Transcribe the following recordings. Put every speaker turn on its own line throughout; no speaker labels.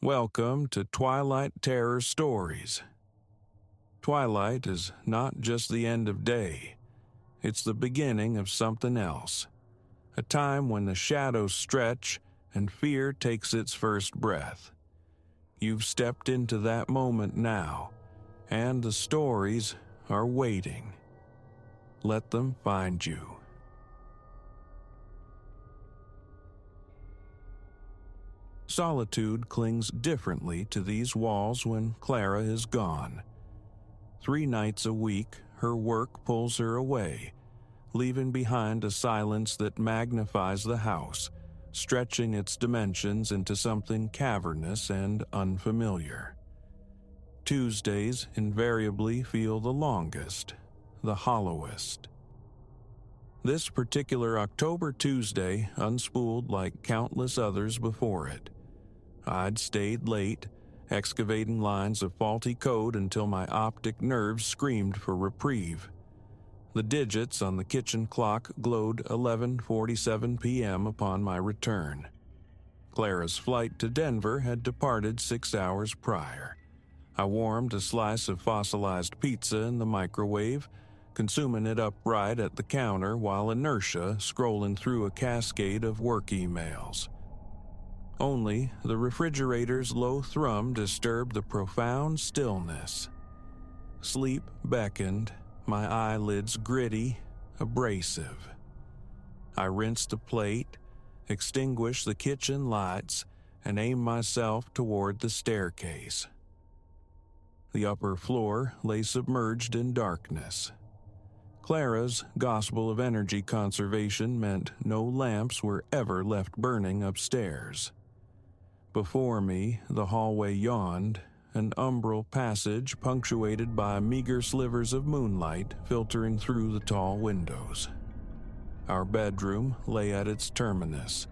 Welcome to Twilight Terror Stories. Twilight is not just the end of day, it's the beginning of something else. A time when the shadows stretch and fear takes its first breath. You've stepped into that moment now, and the stories are waiting. Let them find you. Solitude clings differently to these walls when Clara is gone. 3 nights a week, her work pulls her away, leaving behind a silence that magnifies the house, stretching its dimensions into something cavernous and unfamiliar. Tuesdays invariably feel the longest, the hollowest. This particular October Tuesday unspooled like countless others before it. I'd stayed late, excavating lines of faulty code until my optic nerves screamed for reprieve. The digits on the kitchen clock glowed 11:47 p.m. upon my return. Clara's flight to Denver had departed 6 hours prior. I warmed a slice of fossilized pizza in the microwave, consuming it upright at the counter while inertia scrolling through a cascade of work emails. Only the refrigerator's low thrum disturbed the profound stillness. Sleep beckoned, my eyelids gritty, abrasive. I rinsed a plate, extinguished the kitchen lights, and aimed myself toward the staircase. The upper floor lay submerged in darkness. Clara's gospel of energy conservation meant no lamps were ever left burning upstairs. Before me, the hallway yawned, an umbral passage punctuated by meager slivers of moonlight filtering through the tall windows. Our bedroom lay at its terminus.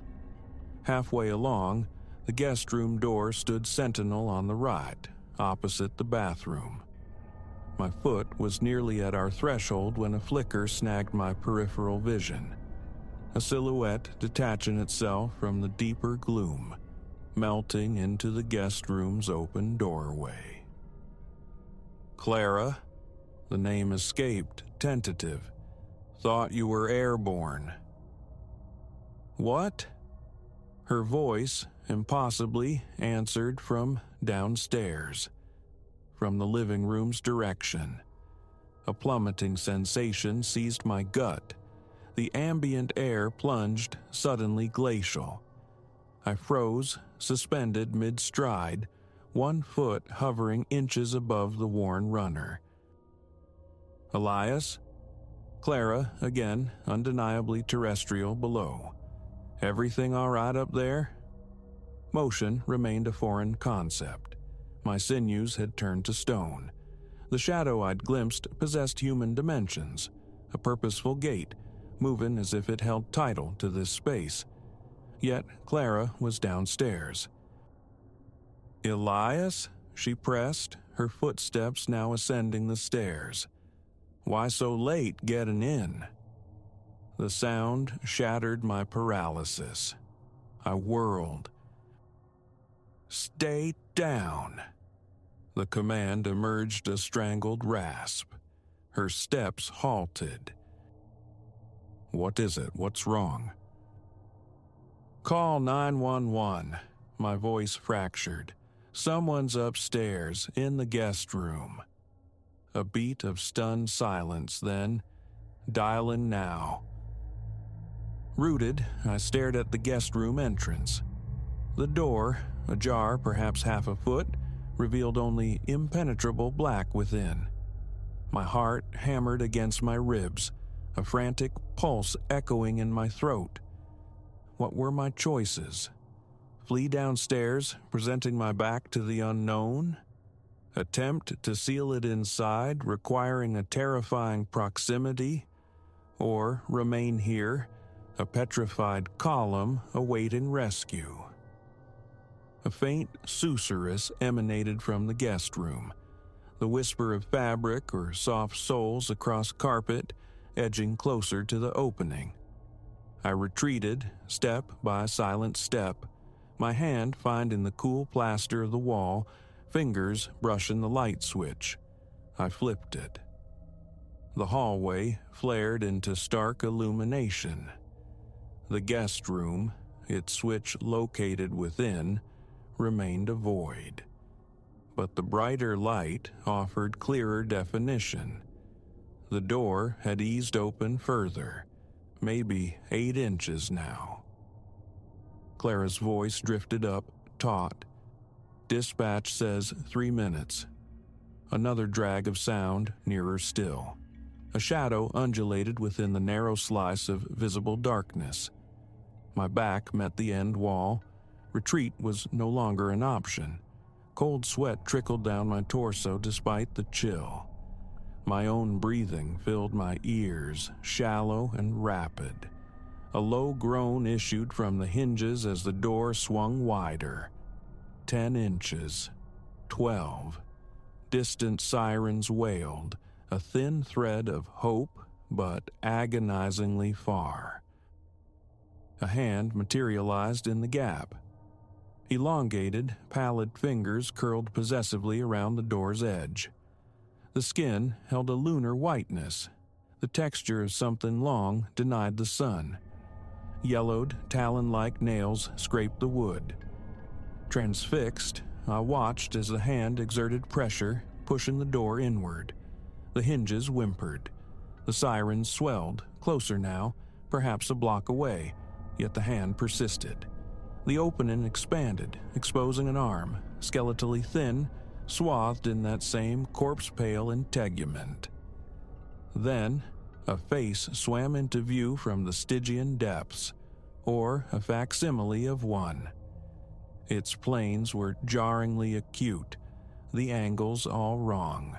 Halfway along, the guest room door stood sentinel on the right, opposite the bathroom. My foot was nearly at our threshold when a flicker snagged my peripheral vision. A silhouette detaching itself from the deeper gloom, melting into the guest room's open doorway. Clara, the name escaped, tentative. Thought you were airborne. What? Her voice, impossibly, answered from downstairs, from the living room's direction. A plummeting sensation seized my gut. The ambient air plunged, suddenly glacial. I froze, suspended mid-stride, 1 foot hovering inches above the worn runner. Elias? Clara, again, undeniably terrestrial below. Everything all right up there? Motion remained a foreign concept. My sinews had turned to stone. The shadow I'd glimpsed possessed human dimensions, a purposeful gait, moving as if it held title to this space. Yet Clara was downstairs. Elias? She pressed, her footsteps now ascending the stairs. Why so late getting in? The sound shattered my paralysis. I whirled. Stay down. The command emerged a strangled rasp. Her steps halted. What is it? What's wrong? Call 911. My voice fractured. Someone's upstairs, in the guest room. A beat of stunned silence, then, dialing now. Rooted, I stared at the guest room entrance. The door, ajar perhaps half a foot, revealed only impenetrable black within. My heart hammered against my ribs, a frantic pulse echoing in my throat. What were my choices? Flee downstairs, presenting my back to the unknown? Attempt to seal it inside, requiring a terrifying proximity? Or remain here, a petrified column awaiting rescue? A faint susurrus emanated from the guest room, the whisper of fabric or soft soles across carpet, edging closer to the opening. I retreated, step by silent step, my hand finding the cool plaster of the wall, fingers brushing the light switch. I flipped it. The hallway flared into stark illumination. The guest room, its switch located within, remained a void. But the brighter light offered clearer definition. The door had eased open further, maybe 8 inches now. Clara's voice drifted up, taut. Dispatch says 3 minutes. Another drag of sound, nearer still. A shadow undulated within the narrow slice of visible darkness. My back met the end wall. Retreat was no longer an option. Cold sweat trickled down my torso despite the chill. My own breathing filled my ears, shallow and rapid. A low groan issued from the hinges as the door swung wider. 10 inches. 12. Distant sirens wailed, a thin thread of hope, but agonizingly far. A hand materialized in the gap. Elongated, pallid fingers curled possessively around the door's edge. The skin held a lunar whiteness. The texture of something long denied the sun. Yellowed, talon-like nails scraped the wood. Transfixed, I watched as the hand exerted pressure, pushing the door inward. The hinges whimpered. The sirens swelled, closer now, perhaps a block away, yet the hand persisted. The opening expanded, exposing an arm, skeletally thin, swathed in that same corpse-pale integument. Then, a face swam into view from the Stygian depths, or a facsimile of one. Its planes were jarringly acute, the angles all wrong.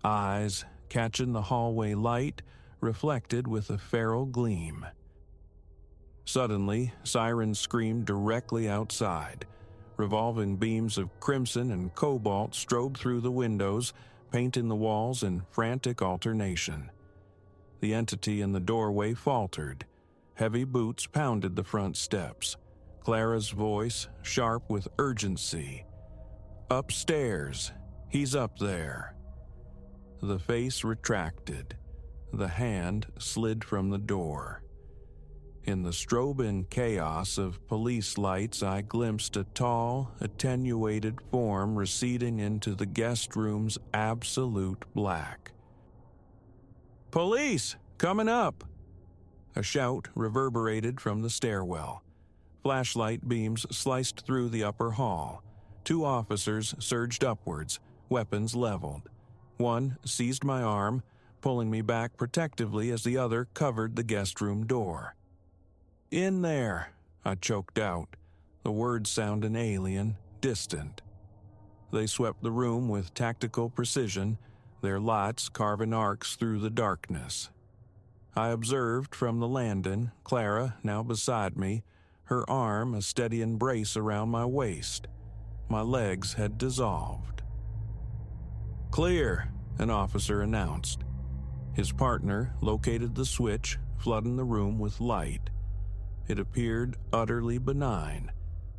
Eyes, catching the hallway light, reflected with a feral gleam. Suddenly, sirens screamed directly outside. Revolving beams of crimson and cobalt strobed through the windows, painting the walls in frantic alternation. The entity in the doorway faltered. Heavy boots pounded the front steps. Clara's voice, sharp with urgency. "Upstairs. He's up there." The face retracted. The hand slid from the door. In the strobing chaos of police lights, I glimpsed a tall, attenuated form receding into the guest room's absolute black. "Police! Coming up!" A shout reverberated from the stairwell. Flashlight beams sliced through the upper hall. 2 officers surged upwards, weapons leveled. One seized my arm, pulling me back protectively as the other covered the guest room door. "In there," I choked out, the words sounding alien, distant. They swept the room with tactical precision, their lights carving arcs through the darkness. I observed from the landing, Clara, now beside me, her arm a steady embrace around my waist. My legs had dissolved. "Clear," an officer announced. His partner located the switch, flooding the room with light. It appeared utterly benign.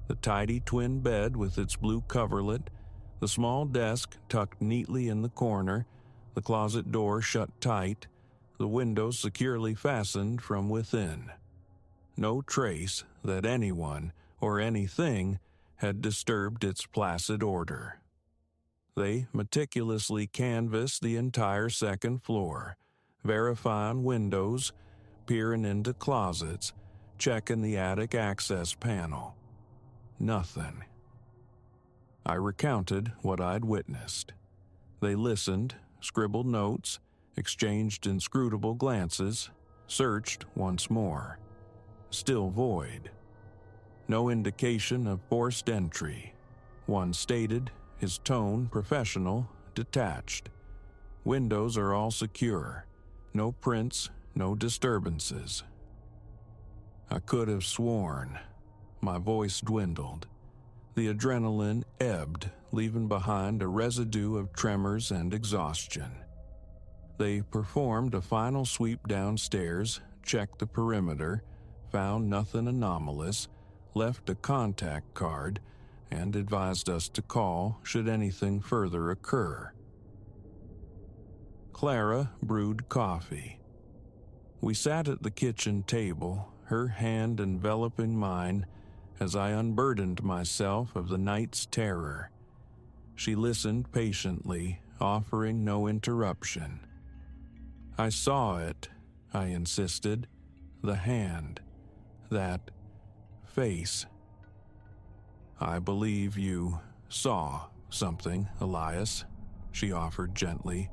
The tidy twin bed with its blue coverlet, the small desk tucked neatly in the corner, the closet door shut tight, the windows securely fastened from within. No trace that anyone or anything had disturbed its placid order. They meticulously canvassed the entire second floor, verifying windows, peering into closets, checking the attic access panel. Nothing. I recounted what I'd witnessed. They listened, scribbled notes, exchanged inscrutable glances, searched once more. Still void. No indication of forced entry. One stated, his tone professional, detached. Windows are all secure. No prints, no disturbances. I could have sworn. My voice dwindled. The adrenaline ebbed, leaving behind a residue of tremors and exhaustion. They performed a final sweep downstairs, checked the perimeter, found nothing anomalous, left a contact card, and advised us to call should anything further occur. Clara brewed coffee. We sat at the kitchen table, her hand enveloping mine as I unburdened myself of the night's terror. She listened patiently, offering no interruption. "I saw it," I insisted. "The hand. That face." "I believe you saw something, Elias," she offered gently.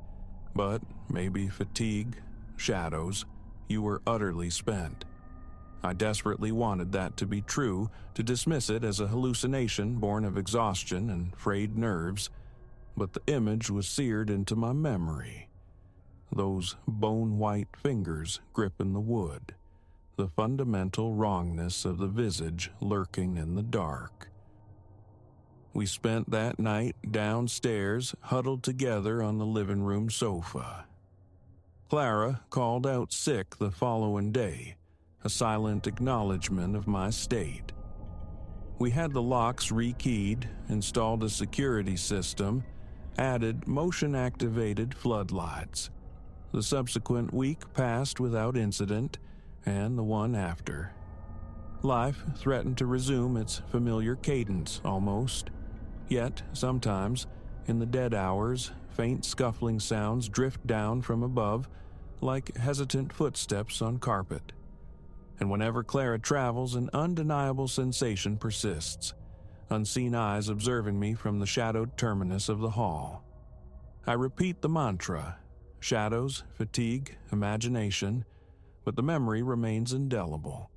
"But maybe fatigue, shadows, you were utterly spent." I desperately wanted that to be true, to dismiss it as a hallucination born of exhaustion and frayed nerves, but the image was seared into my memory. Those bone-white fingers gripping the wood, the fundamental wrongness of the visage lurking in the dark. We spent that night downstairs, huddled together on the living room sofa. Clara called out sick the following day, a silent acknowledgement of my state. We had the locks rekeyed, installed a security system, added motion-activated floodlights. The subsequent week passed without incident, and the one after. Life threatened to resume its familiar cadence, almost. Yet, sometimes, in the dead hours, faint scuffling sounds drift down from above, like hesitant footsteps on carpet. And whenever Clara travels, an undeniable sensation persists, unseen eyes observing me from the shadowed terminus of the hall. I repeat the mantra: shadows, fatigue, imagination, but the memory remains indelible.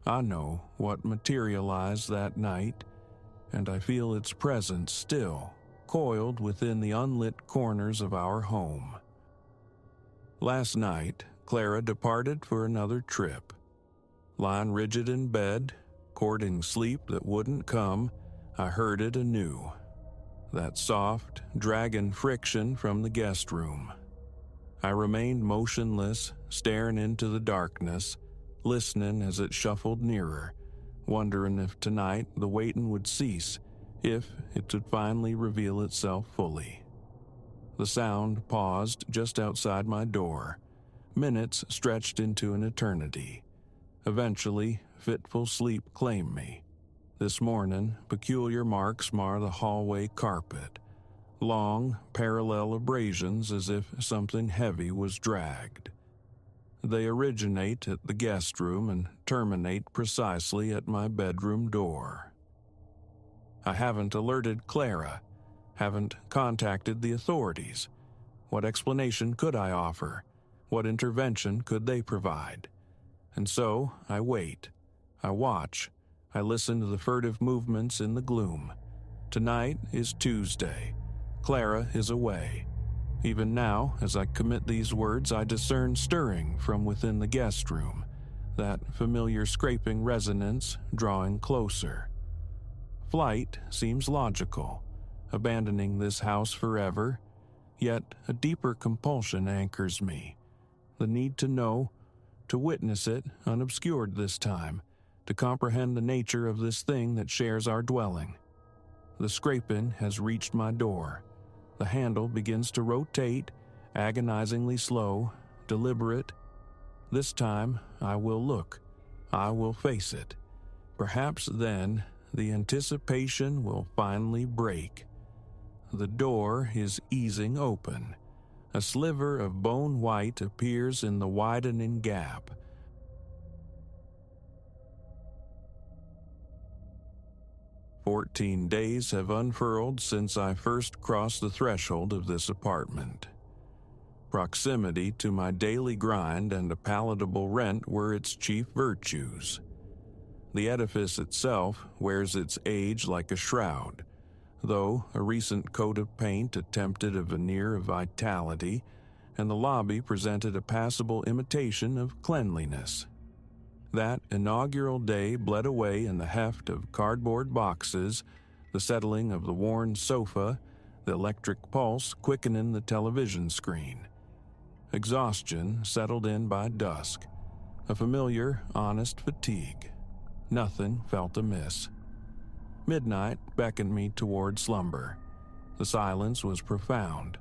I know what materialized that night, and I feel its presence still, coiled within the unlit corners of our home. Last night, Clara departed for another trip. Lying rigid in bed, courting sleep that wouldn't come, I heard it anew. That soft, dragging friction from the guest room. I remained motionless, staring into the darkness, listening as it shuffled nearer, wondering if tonight the waiting would cease, if it would finally reveal itself fully. The sound paused just outside my door. Minutes stretched into an eternity. Eventually, fitful sleep claimed me. This morning, peculiar marks mar the hallway carpet. Long, parallel abrasions as if something heavy was dragged. They originate at the guest room and terminate precisely at my bedroom door. I haven't alerted Clara, haven't contacted the authorities. What explanation could I offer? What intervention could they provide? And so I wait, I watch, I listen to the furtive movements in the gloom. Tonight is Tuesday. Clara is away. Even now, as I commit these words, I discern stirring from within the guest room, that familiar scraping resonance drawing closer. Flight seems logical, abandoning this house forever, yet a deeper compulsion anchors me. The need to know, to witness it unobscured this time, to comprehend the nature of this thing that shares our dwelling. The scraping has reached my door. The handle begins to rotate, agonizingly slow, deliberate. This time, I will look. I will face it. Perhaps then, the anticipation will finally break. The door is easing open. A sliver of bone white appears in the widening gap. "14 days have unfurled since I first crossed the threshold of this apartment. Proximity to my daily grind and a palatable rent were its chief virtues. The edifice itself wears its age like a shroud, though a recent coat of paint attempted a veneer of vitality, and the lobby presented a passable imitation of cleanliness. That inaugural day bled away in the heft of cardboard boxes, the settling of the worn sofa, the electric pulse quickening the television screen. Exhaustion settled in by dusk, a familiar, honest fatigue. Nothing felt amiss. Midnight beckoned me toward slumber. The silence was profound,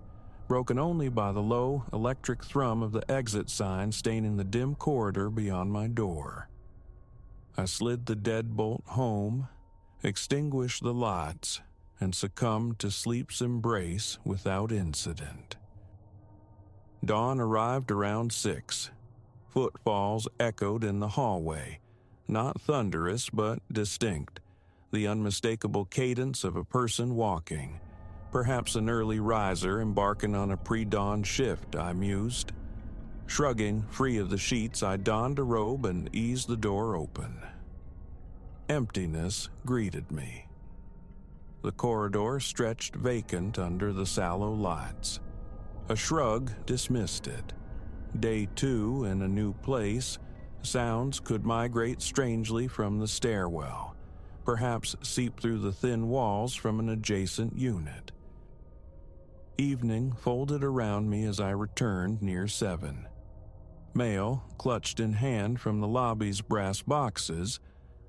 broken only by the low, electric thrum of the exit sign staining the dim corridor beyond my door. I slid the deadbolt home, extinguished the lights, and succumbed to sleep's embrace without incident. Dawn arrived around 6. Footfalls echoed in the hallway, not thunderous but distinct, the unmistakable cadence of a person walking. Perhaps an early riser embarking on a pre-dawn shift, I mused. Shrugging free of the sheets, I donned a robe and eased the door open. Emptiness greeted me. The corridor stretched vacant under the sallow lights. A shrug dismissed it. Day 2 in a new place, sounds could migrate strangely from the stairwell, perhaps seep through the thin walls from an adjacent unit. Evening folded around me as I returned near 7. Mail clutched in hand from the lobby's brass boxes,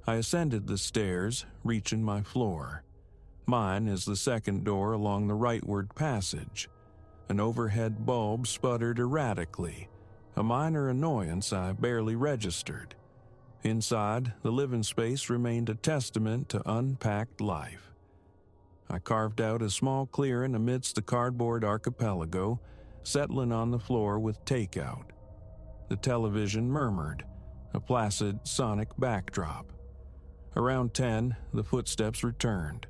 I ascended the stairs, reaching my floor. Mine is the second door along the rightward passage. An overhead bulb sputtered erratically, a minor annoyance I barely registered. Inside, the living space remained a testament to unpacked life. I carved out a small clearing amidst the cardboard archipelago, settling on the floor with takeout. The television murmured, a placid sonic backdrop. Around 10, the footsteps returned.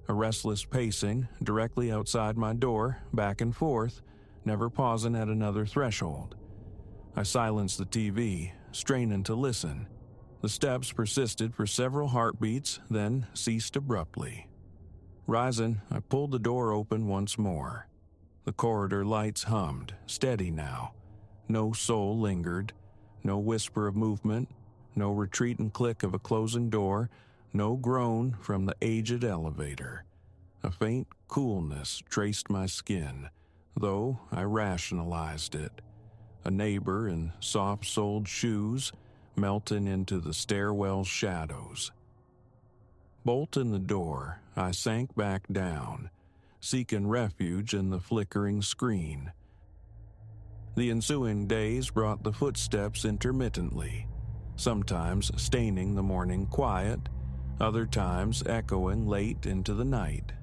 A restless pacing directly outside my door, back and forth, never pausing at another threshold. I silenced the TV, straining to listen. The steps persisted for several heartbeats, then ceased abruptly. Rising, I pulled the door open once more. The corridor lights hummed, steady now. No soul lingered, no whisper of movement, no retreating click of a closing door, no groan from the aged elevator. A faint coolness traced my skin, though I rationalized it. A neighbor in soft-soled shoes, melting into the stairwell shadows. Bolting the door, I sank back down, seeking refuge in the flickering screen. The ensuing days brought the footsteps intermittently, sometimes staining the morning quiet, other times echoing late into the night.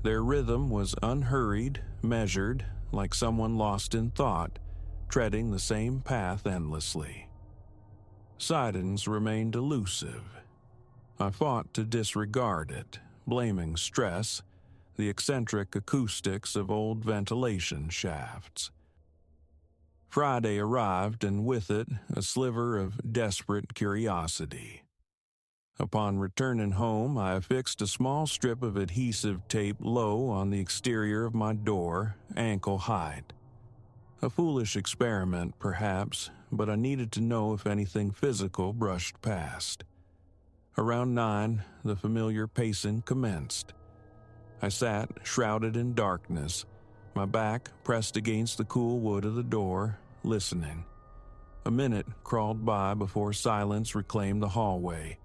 Their rhythm was unhurried, measured, like someone lost in thought, treading the same path endlessly. Sightings remained elusive. I fought to disregard it, blaming stress, the eccentric acoustics of old ventilation shafts. Friday arrived, and with it a sliver of desperate curiosity. Upon returning home, I affixed a small strip of adhesive tape low on the exterior of my door, ankle height. A foolish experiment, perhaps, but I needed to know if anything physical brushed past. Around 9, the familiar pacing commenced. I sat, shrouded in darkness, my back pressed against the cool wood of the door, listening. A minute crawled by before silence reclaimed the hallway.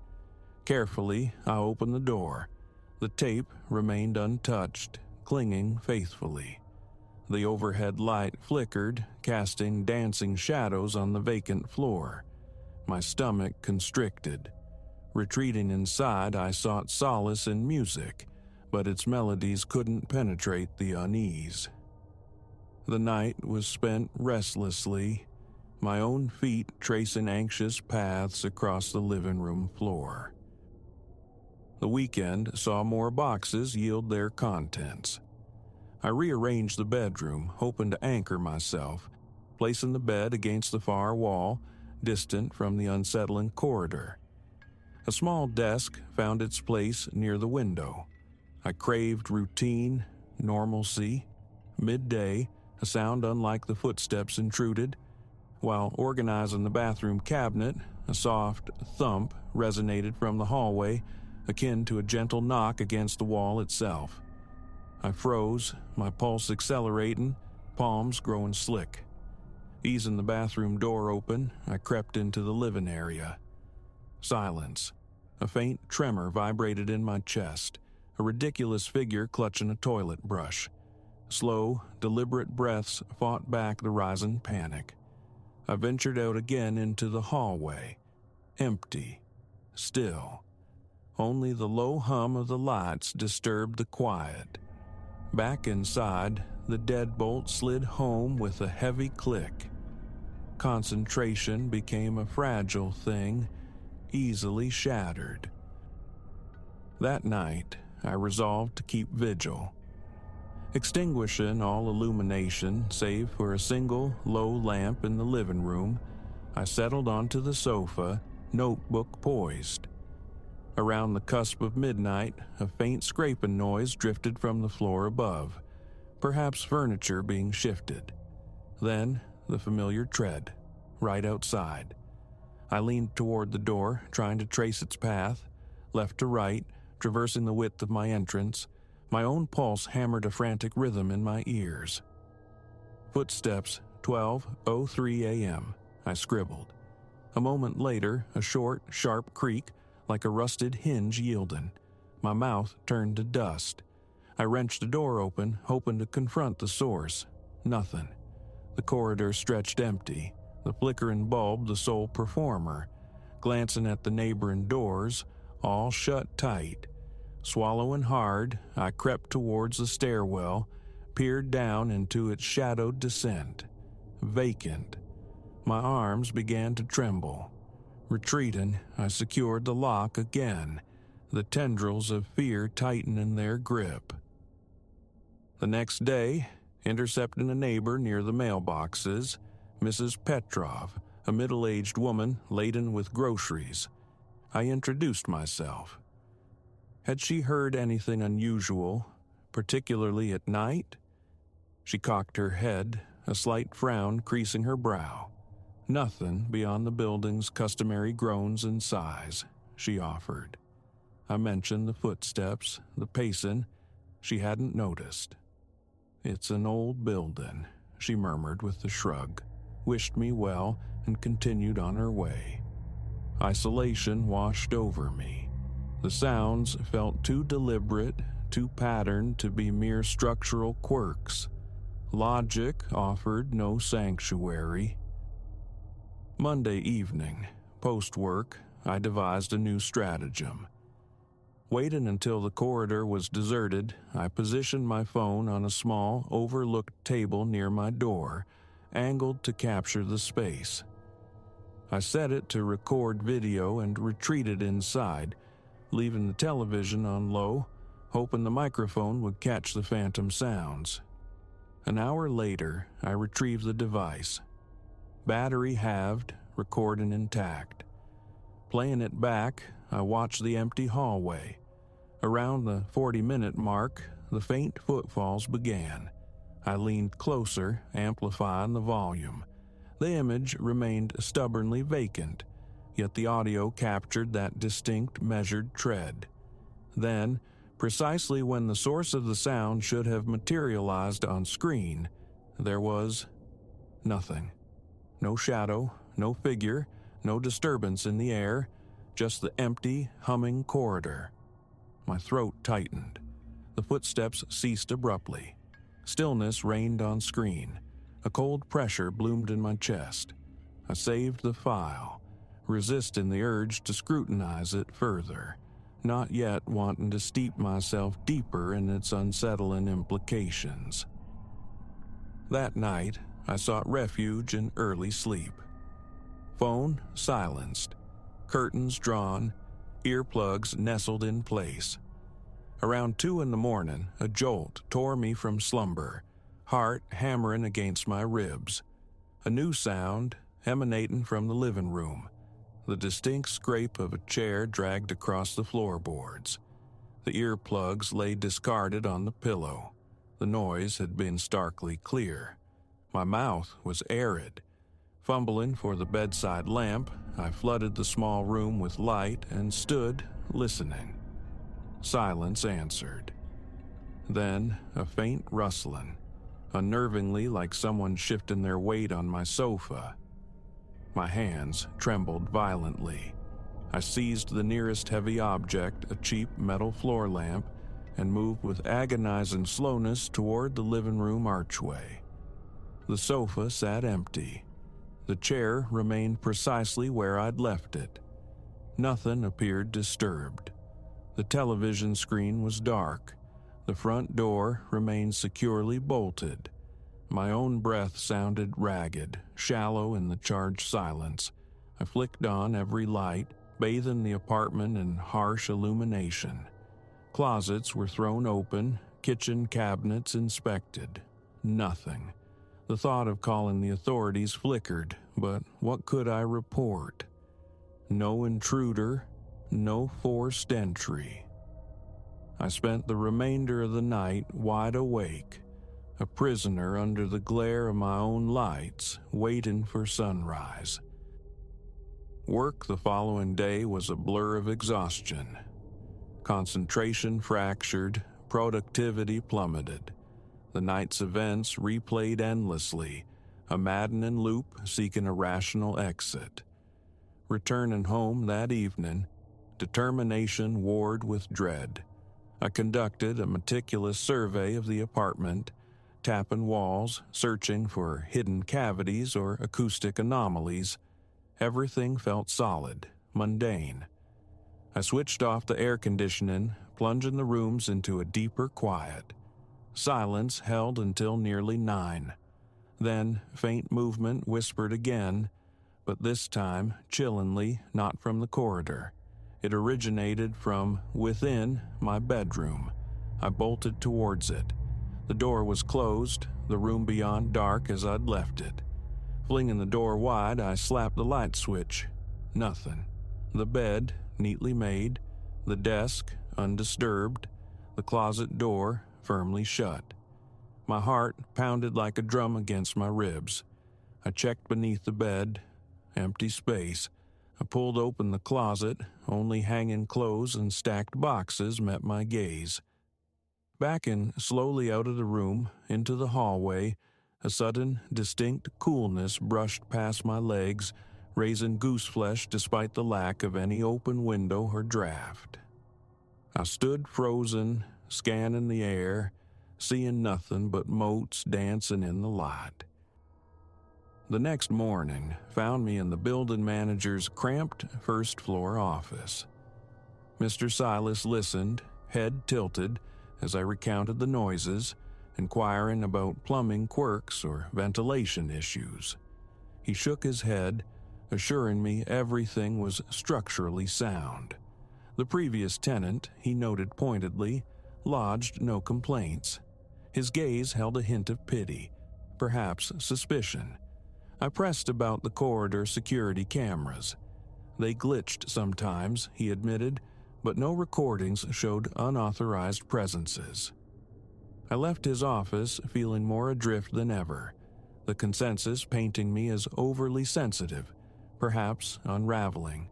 Carefully, I opened the door. The tape remained untouched, clinging faithfully. The overhead light flickered, casting dancing shadows on the vacant floor. My stomach constricted. Retreating inside, I sought solace in music, but its melodies couldn't penetrate the unease. The night was spent restlessly, my own feet tracing anxious paths across the living room floor. The weekend saw more boxes yield their contents. I rearranged the bedroom, hoping to anchor myself, placing the bed against the far wall, distant from the unsettling corridor. A small desk found its place near the window. I craved routine, normalcy. Midday, a sound unlike the footsteps intruded. While organizing the bathroom cabinet, a soft thump resonated from the hallway, akin to a gentle knock against the wall itself. I froze, my pulse accelerating, palms growing slick. Easing the bathroom door open, I crept into the living area. Silence, A faint tremor vibrated in my chest, a ridiculous figure clutching a toilet brush. Slow, deliberate breaths fought back the rising panic. I ventured out again into the hallway. Empty. Still. Only the low hum of the lights disturbed the quiet. Back inside, the deadbolt slid home with a heavy click. Concentration became a fragile thing, easily shattered. That night, I resolved to keep vigil. Extinguishing all illumination save for a single low lamp in the living room, I settled onto the sofa, notebook poised. Around the cusp of midnight, a faint scraping noise drifted from the floor above, perhaps furniture being shifted. Then, the familiar tread, right outside. I leaned toward the door, trying to trace its path, left to right, traversing the width of my entrance. My own pulse hammered a frantic rhythm in my ears. Footsteps, 12:03 a.m., I scribbled. A moment later, a short, sharp creak, like a rusted hinge yielding. My mouth turned to dust. I wrenched the door open, hoping to confront the source. Nothing. The corridor stretched empty, the flickering bulb the sole performer. Glancing at the neighboring doors, all shut tight. Swallowing hard, I crept towards the stairwell, peered down into its shadowed descent. Vacant. My arms began to tremble. Retreating, I secured the lock again, the tendrils of fear tightening their grip. The next day, intercepting a neighbor near the mailboxes, Mrs. Petrov, a middle-aged woman laden with groceries. I introduced myself. Had she heard anything unusual, particularly at night? She cocked her head, a slight frown creasing her brow. Nothing beyond the building's customary groans and sighs, she offered. I mentioned the footsteps, the pacing. She hadn't noticed. It's an old building, she murmured with a shrug, wished me well, and continued on her way. Isolation washed over me. The sounds felt too deliberate, too patterned to be mere structural quirks. Logic offered no sanctuary. Monday evening, post-work, I devised a new stratagem. Waiting until the corridor was deserted, I positioned my phone on a small, overlooked table near my door, angled to capture the space. I set it to record video and retreated inside, leaving the television on low, hoping the microphone would catch the phantom sounds. An hour later, I retrieved the device. Battery halved, recording intact. Playing it back, I watched the empty hallway. Around the 40-minute mark, the faint footfalls began. I leaned closer, amplifying the volume. The image remained stubbornly vacant, yet the audio captured that distinct, measured tread. Then, precisely when the source of the sound should have materialized on screen, there was nothing. No shadow, no figure, no disturbance in the air, just the empty, humming corridor. My throat tightened. The footsteps ceased abruptly. Stillness reigned on screen. A cold pressure bloomed in my chest. I saved the file, resisting the urge to scrutinize it further, not yet wanting to steep myself deeper in its unsettling implications. That night, I sought refuge in early sleep. Phone silenced, curtains drawn, earplugs nestled in place. Around 2 a.m, a jolt tore me from slumber, heart hammering against my ribs. A new sound emanating from the living room, the distinct scrape of a chair dragged across the floorboards. The earplugs lay discarded on the pillow. The noise had been starkly clear. My mouth was arid. Fumbling for the bedside lamp, I flooded the small room with light and stood, listening. Silence answered. Then, a faint rustling, unnervingly like someone shifting their weight on my sofa. My hands trembled violently. I seized the nearest heavy object, a cheap metal floor lamp, and moved with agonizing slowness toward the living room archway. The sofa sat empty. The chair remained precisely where I'd left it. Nothing appeared disturbed. The television screen was dark. The front door remained securely bolted. My own breath sounded ragged, shallow in the charged silence. I flicked on every light, bathing the apartment in harsh illumination. Closets were thrown open, kitchen cabinets inspected. Nothing. The thought of calling the authorities flickered, but what could I report? No intruder, no forced entry. I spent the remainder of the night wide awake, a prisoner under the glare of my own lights, waiting for sunrise. Work the following day was a blur of exhaustion. Concentration fractured, productivity plummeted. The night's events replayed endlessly, a maddening loop seeking a rational exit. Returning home that evening, determination warred with dread. I conducted a meticulous survey of the apartment, tapping walls, searching for hidden cavities or acoustic anomalies. Everything felt solid, mundane. I switched off the air conditioning, plunging the rooms into a deeper quiet. Silence held until nearly 9. Then faint movement whispered again, but this time chillingly, not from the corridor. It originated from within my bedroom. I bolted towards it. The door was closed, the room beyond dark as I'd left it. Flinging the door wide, I slapped the light switch. Nothing. The bed, neatly made, the desk, undisturbed, the closet door, firmly shut. My heart pounded like a drum against my ribs. I checked beneath the bed. Empty space. I pulled open the closet. Only hanging clothes and stacked boxes met my gaze. Backing slowly out of the room, into the hallway, a sudden, distinct coolness brushed past my legs, raising gooseflesh despite the lack of any open window or draft. I stood frozen, scanning the air, seeing nothing but motes dancing in the light. The next morning found me in the building manager's cramped first-floor office. Mr. Silas listened, head tilted, as I recounted the noises, inquiring about plumbing quirks or ventilation issues. He shook his head, assuring me everything was structurally sound. The previous tenant, he noted pointedly, lodged no complaints. His gaze held a hint of pity, perhaps suspicion. I pressed about the corridor security cameras. They glitched sometimes, he admitted, but no recordings showed unauthorized presences. I left his office feeling more adrift than ever, the consensus painting me as overly sensitive, perhaps unraveling.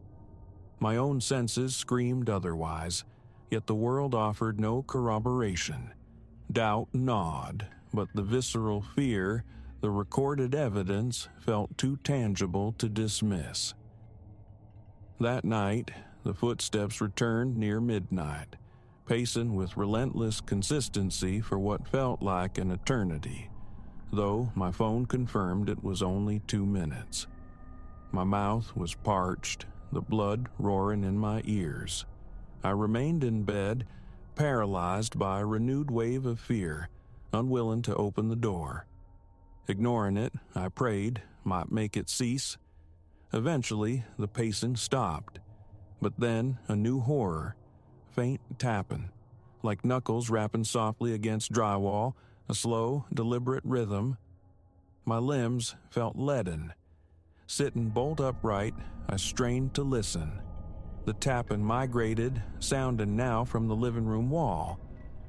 My own senses screamed otherwise, yet the world offered no corroboration. Doubt gnawed, but the visceral fear, the recorded evidence, felt too tangible to dismiss. That night, the footsteps returned near midnight, pacing with relentless consistency for what felt like an eternity, though my phone confirmed it was only 2 minutes. My mouth was parched, the blood roaring in my ears. I remained in bed, paralyzed by a renewed wave of fear, unwilling to open the door. Ignoring it, I prayed might make it cease. Eventually, the pacing stopped, but then a new horror, faint tapping, like knuckles rapping softly against drywall, a slow, deliberate rhythm. My limbs felt leaden. Sitting bolt upright, I strained to listen. The tapping migrated, sounding now from the living room wall.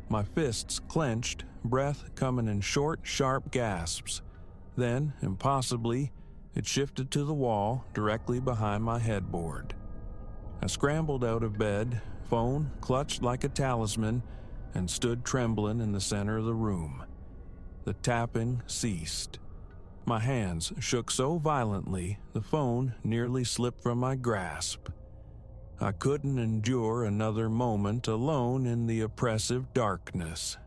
My fists clenched, breath coming in short, sharp gasps. Then, impossibly, it shifted to the wall directly behind my headboard. I scrambled out of bed, phone clutched like a talisman, and stood trembling in the center of the room. The tapping ceased. My hands shook so violently the phone nearly slipped from my grasp. I couldn't endure another moment alone in the oppressive darkness.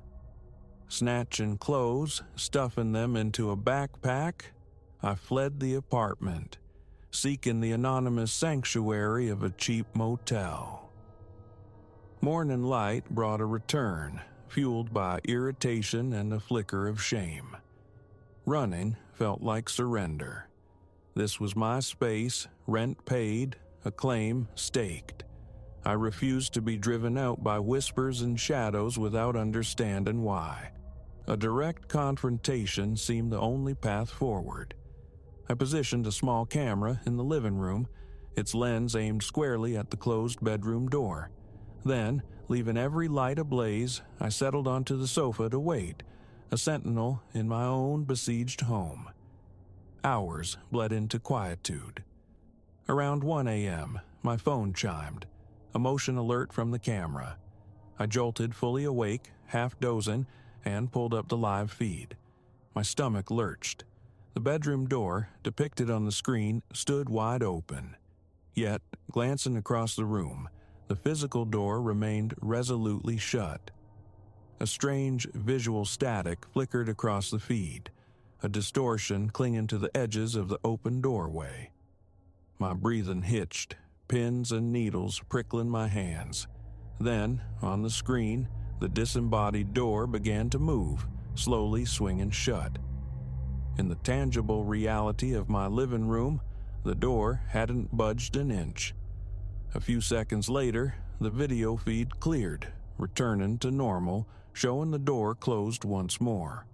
Snatching clothes, stuffing them into a backpack, I fled the apartment, seeking the anonymous sanctuary of a cheap motel. Morning light brought a return, fueled by irritation and a flicker of shame. Running felt like surrender. This was my space, rent paid, a claim staked. I refused to be driven out by whispers and shadows without understanding why. A direct confrontation seemed the only path forward. I positioned a small camera in the living room, its lens aimed squarely at the closed bedroom door. Then, leaving every light ablaze, I settled onto the sofa to wait, a sentinel in my own besieged home. Hours bled into quietude. Around 1 a.m., my phone chimed, a motion alert from the camera. I jolted fully awake, half dozing, and pulled up the live feed. My stomach lurched. The bedroom door, depicted on the screen, stood wide open. Yet, glancing across the room, the physical door remained resolutely shut. A strange visual static flickered across the feed, a distortion clinging to the edges of the open doorway. My breathing hitched, pins and needles prickling my hands. Then, on the screen, the disembodied door began to move, slowly swinging shut. In the tangible reality of my living room, the door hadn't budged an inch. A few seconds later, the video feed cleared, returning to normal, showing the door closed once more.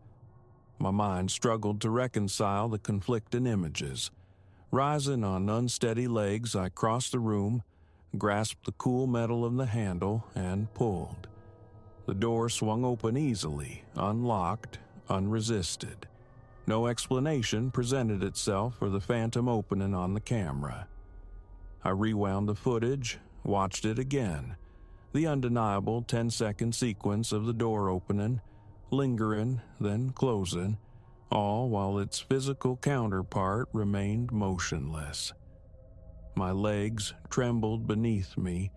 My mind struggled to reconcile the conflicting images. Rising on unsteady legs, I crossed the room, grasped the cool metal of the handle, and pulled. The door swung open easily, unlocked, unresisted. No explanation presented itself for the phantom opening on the camera. I rewound the footage, watched it again. The undeniable 10-second sequence of the door opening, lingering, then closing, all while its physical counterpart remained motionless. My legs trembled beneath me,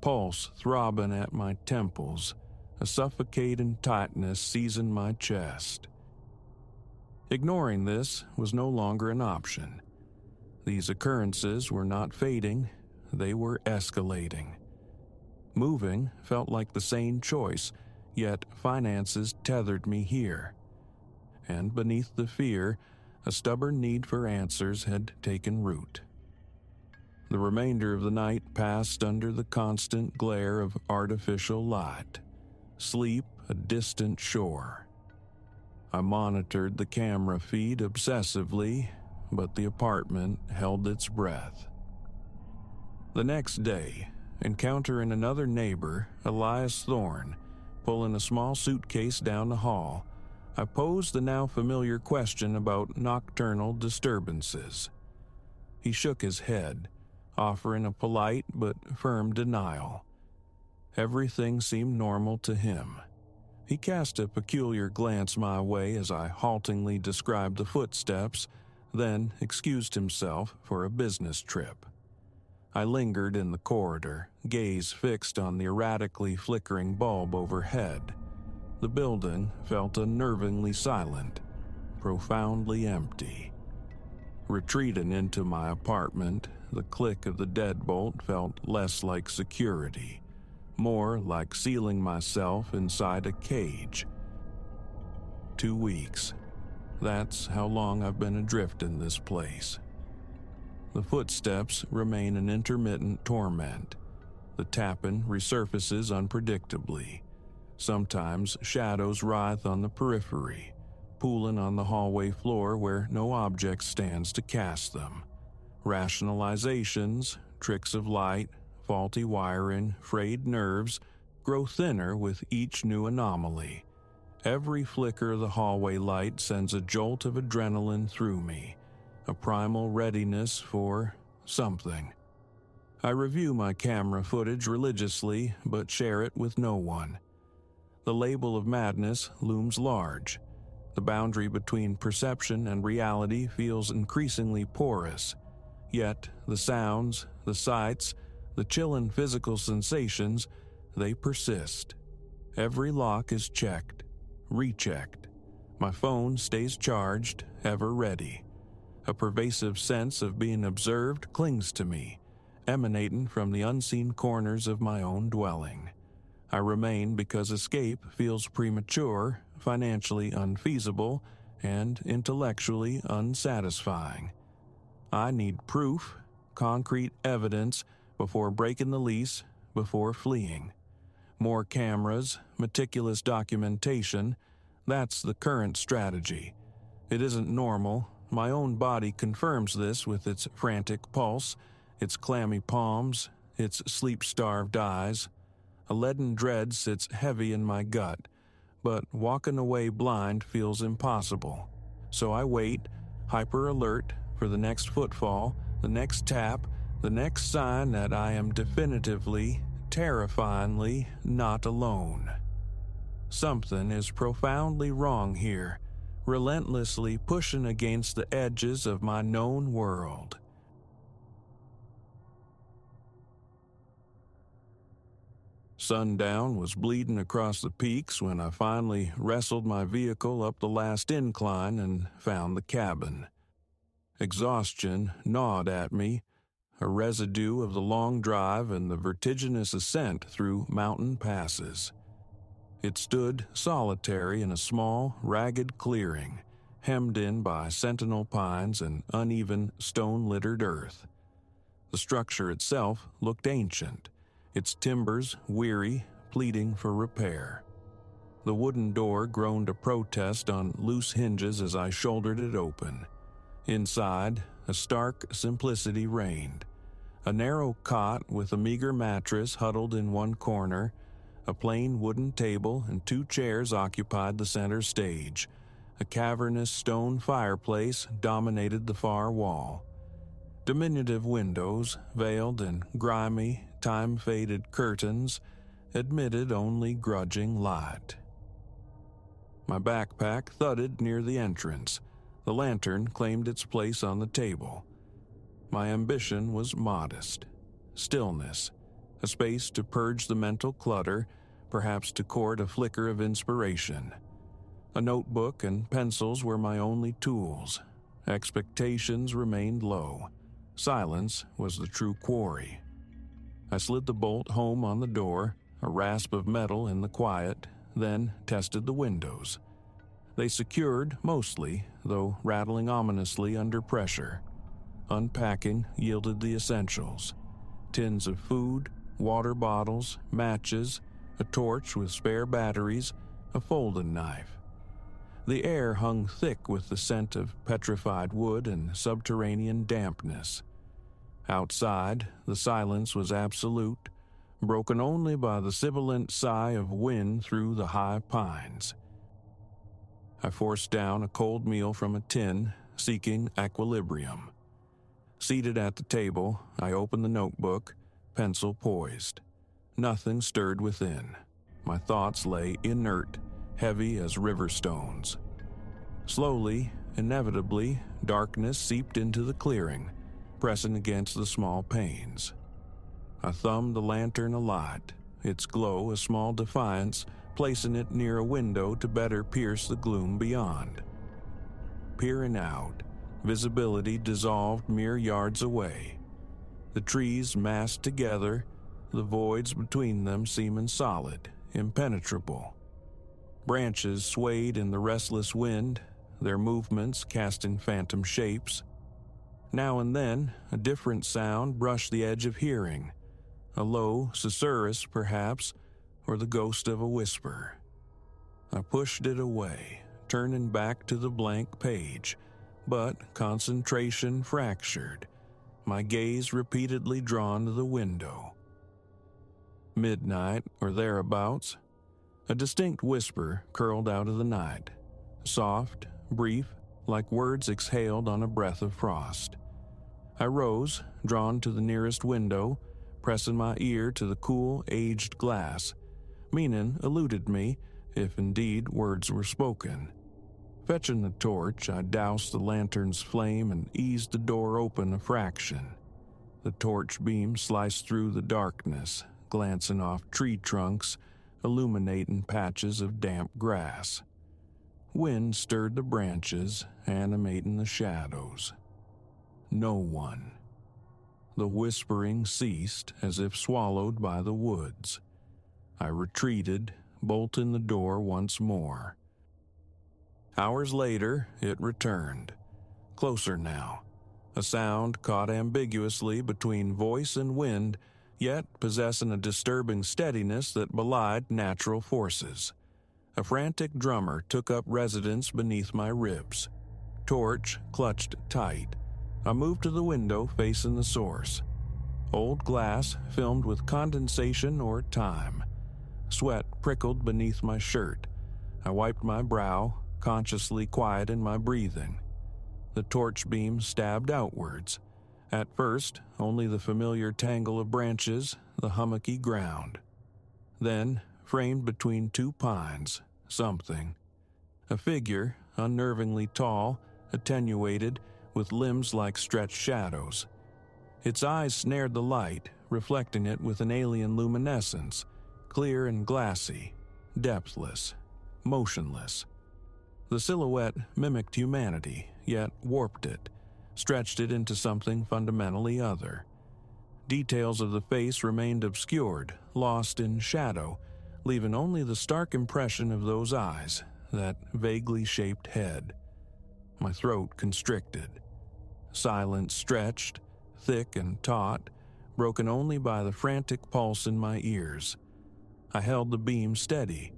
pulse throbbing at my temples, a suffocating tightness seizing my chest. Ignoring this was no longer an option. These occurrences were not fading, they were escalating. Moving felt like the sane choice, yet finances tethered me here. And beneath the fear, a stubborn need for answers had taken root. The remainder of the night passed under the constant glare of artificial light. Sleep a distant shore. I monitored the camera feed obsessively, but the apartment held its breath. The next day, encountering another neighbor, Elias Thorne, pulling a small suitcase down the hall, I posed the now familiar question about nocturnal disturbances. He shook his head, offering a polite but firm denial. Everything seemed normal to him. He cast a peculiar glance my way as I haltingly described the footsteps, then excused himself for a business trip. I lingered in the corridor, gaze fixed on the erratically flickering bulb overhead. The building felt unnervingly silent, profoundly empty. Retreating into my apartment, the click of the deadbolt felt less like security, more like sealing myself inside a cage. 2 weeks. That's how long I've been adrift in this place. The footsteps remain an intermittent torment. The tapping resurfaces unpredictably. Sometimes shadows writhe on the periphery, pooling on the hallway floor where no object stands to cast them. Rationalizations, tricks of light, faulty wiring, frayed nerves grow thinner with each new anomaly. Every flicker of the hallway light sends a jolt of adrenaline through me, a primal readiness for something. I review my camera footage religiously, but share it with no one. The label of madness looms large. The boundary between perception and reality feels increasingly porous. Yet the sounds, the sights, The chilling physical sensations, they persist. Every lock is checked, rechecked. My phone stays charged, ever ready. A pervasive sense of being observed clings to me, emanating from the unseen corners of my own dwelling. I remain because escape feels premature, financially unfeasible, and intellectually unsatisfying. I need proof, concrete evidence, before breaking the lease, before fleeing. More cameras, meticulous documentation, that's the current strategy. It isn't normal. My own body confirms this with its frantic pulse, its clammy palms, its sleep-starved eyes. A leaden dread sits heavy in my gut, but walking away blind feels impossible. So I wait, hyper-alert, for the next footfall, the next tap, the next sign that I am definitively, terrifyingly not alone. Something is profoundly wrong here, relentlessly pushing against the edges of my known world. Sundown was bleeding across the peaks when I finally wrestled my vehicle up the last incline and found the cabin. Exhaustion gnawed at me, a residue of the long drive and the vertiginous ascent through mountain passes. It stood solitary in a small, ragged clearing, hemmed in by sentinel pines and uneven, stone-littered earth. The structure itself looked ancient, its timbers weary, pleading for repair. The wooden door groaned a protest on loose hinges as I shouldered it open. Inside, a stark simplicity reigned. A narrow cot with a meager mattress huddled in one corner, a plain wooden table and 2 chairs occupied the center stage. A cavernous stone fireplace dominated the far wall. Diminutive windows, veiled in grimy, time-faded curtains, admitted only grudging light. My backpack thudded near the entrance. The lantern claimed its place on the table. My ambition was modest. Stillness, a space to purge the mental clutter, perhaps to court a flicker of inspiration. A notebook and pencils were my only tools. Expectations remained low. Silence was the true quarry. I slid the bolt home on the door, a rasp of metal in the quiet, then tested the windows. They secured mostly, though rattling ominously under pressure. Unpacking yielded the essentials: tins of food, water bottles, matches, a torch with spare batteries, a folding knife. The air hung thick with the scent of petrified wood and subterranean dampness. Outside, the silence was absolute, broken only by the sibilant sigh of wind through the high pines. I forced down a cold meal from a tin, seeking equilibrium. Seated at the table, I opened the notebook, pencil poised. Nothing stirred within. My thoughts lay inert, heavy as river stones. Slowly, inevitably, darkness seeped into the clearing, pressing against the small panes. I thumbed the lantern alight, its glow a small defiance, placing it near a window to better pierce the gloom beyond. Peering out, visibility dissolved mere yards away. The trees massed together, the voids between them seeming solid, impenetrable. Branches swayed in the restless wind, their movements casting phantom shapes. Now and then, a different sound brushed the edge of hearing, a low susurrus perhaps, or the ghost of a whisper. I pushed it away, turning back to the blank page, but concentration fractured, my gaze repeatedly drawn to the window. Midnight or thereabouts, a distinct whisper curled out of the night, soft, brief, like words exhaled on a breath of frost. I rose, drawn to the nearest window, pressing my ear to the cool, aged glass. Meaning eluded me, if indeed words were spoken. Fetching the torch, I doused the lantern's flame and eased the door open a fraction. The torch beam sliced through the darkness, glancing off tree trunks, illuminating patches of damp grass. Wind stirred the branches, animating the shadows. No one. The whispering ceased as if swallowed by the woods. I retreated, bolting the door once more. Hours later, it returned. Closer now. A sound caught ambiguously between voice and wind, yet possessing a disturbing steadiness that belied natural forces. A frantic drummer took up residence beneath my ribs. Torch clutched tight. I moved to the window facing the source. Old glass filmed with condensation or time. Sweat prickled beneath my shirt. I wiped my brow, consciously quieting my breathing. The torch beam stabbed outwards. At first, only the familiar tangle of branches, the hummocky ground. Then, framed between two pines, something. A figure, unnervingly tall, attenuated, with limbs like stretched shadows. Its eyes snared the light, reflecting it with an alien luminescence, clear and glassy, depthless, motionless. The silhouette mimicked humanity, yet warped it, stretched it into something fundamentally other. Details of the face remained obscured, lost in shadow, leaving only the stark impression of those eyes, that vaguely shaped head. My throat constricted. Silence stretched, thick and taut, broken only by the frantic pulse in my ears. I held the beam steady.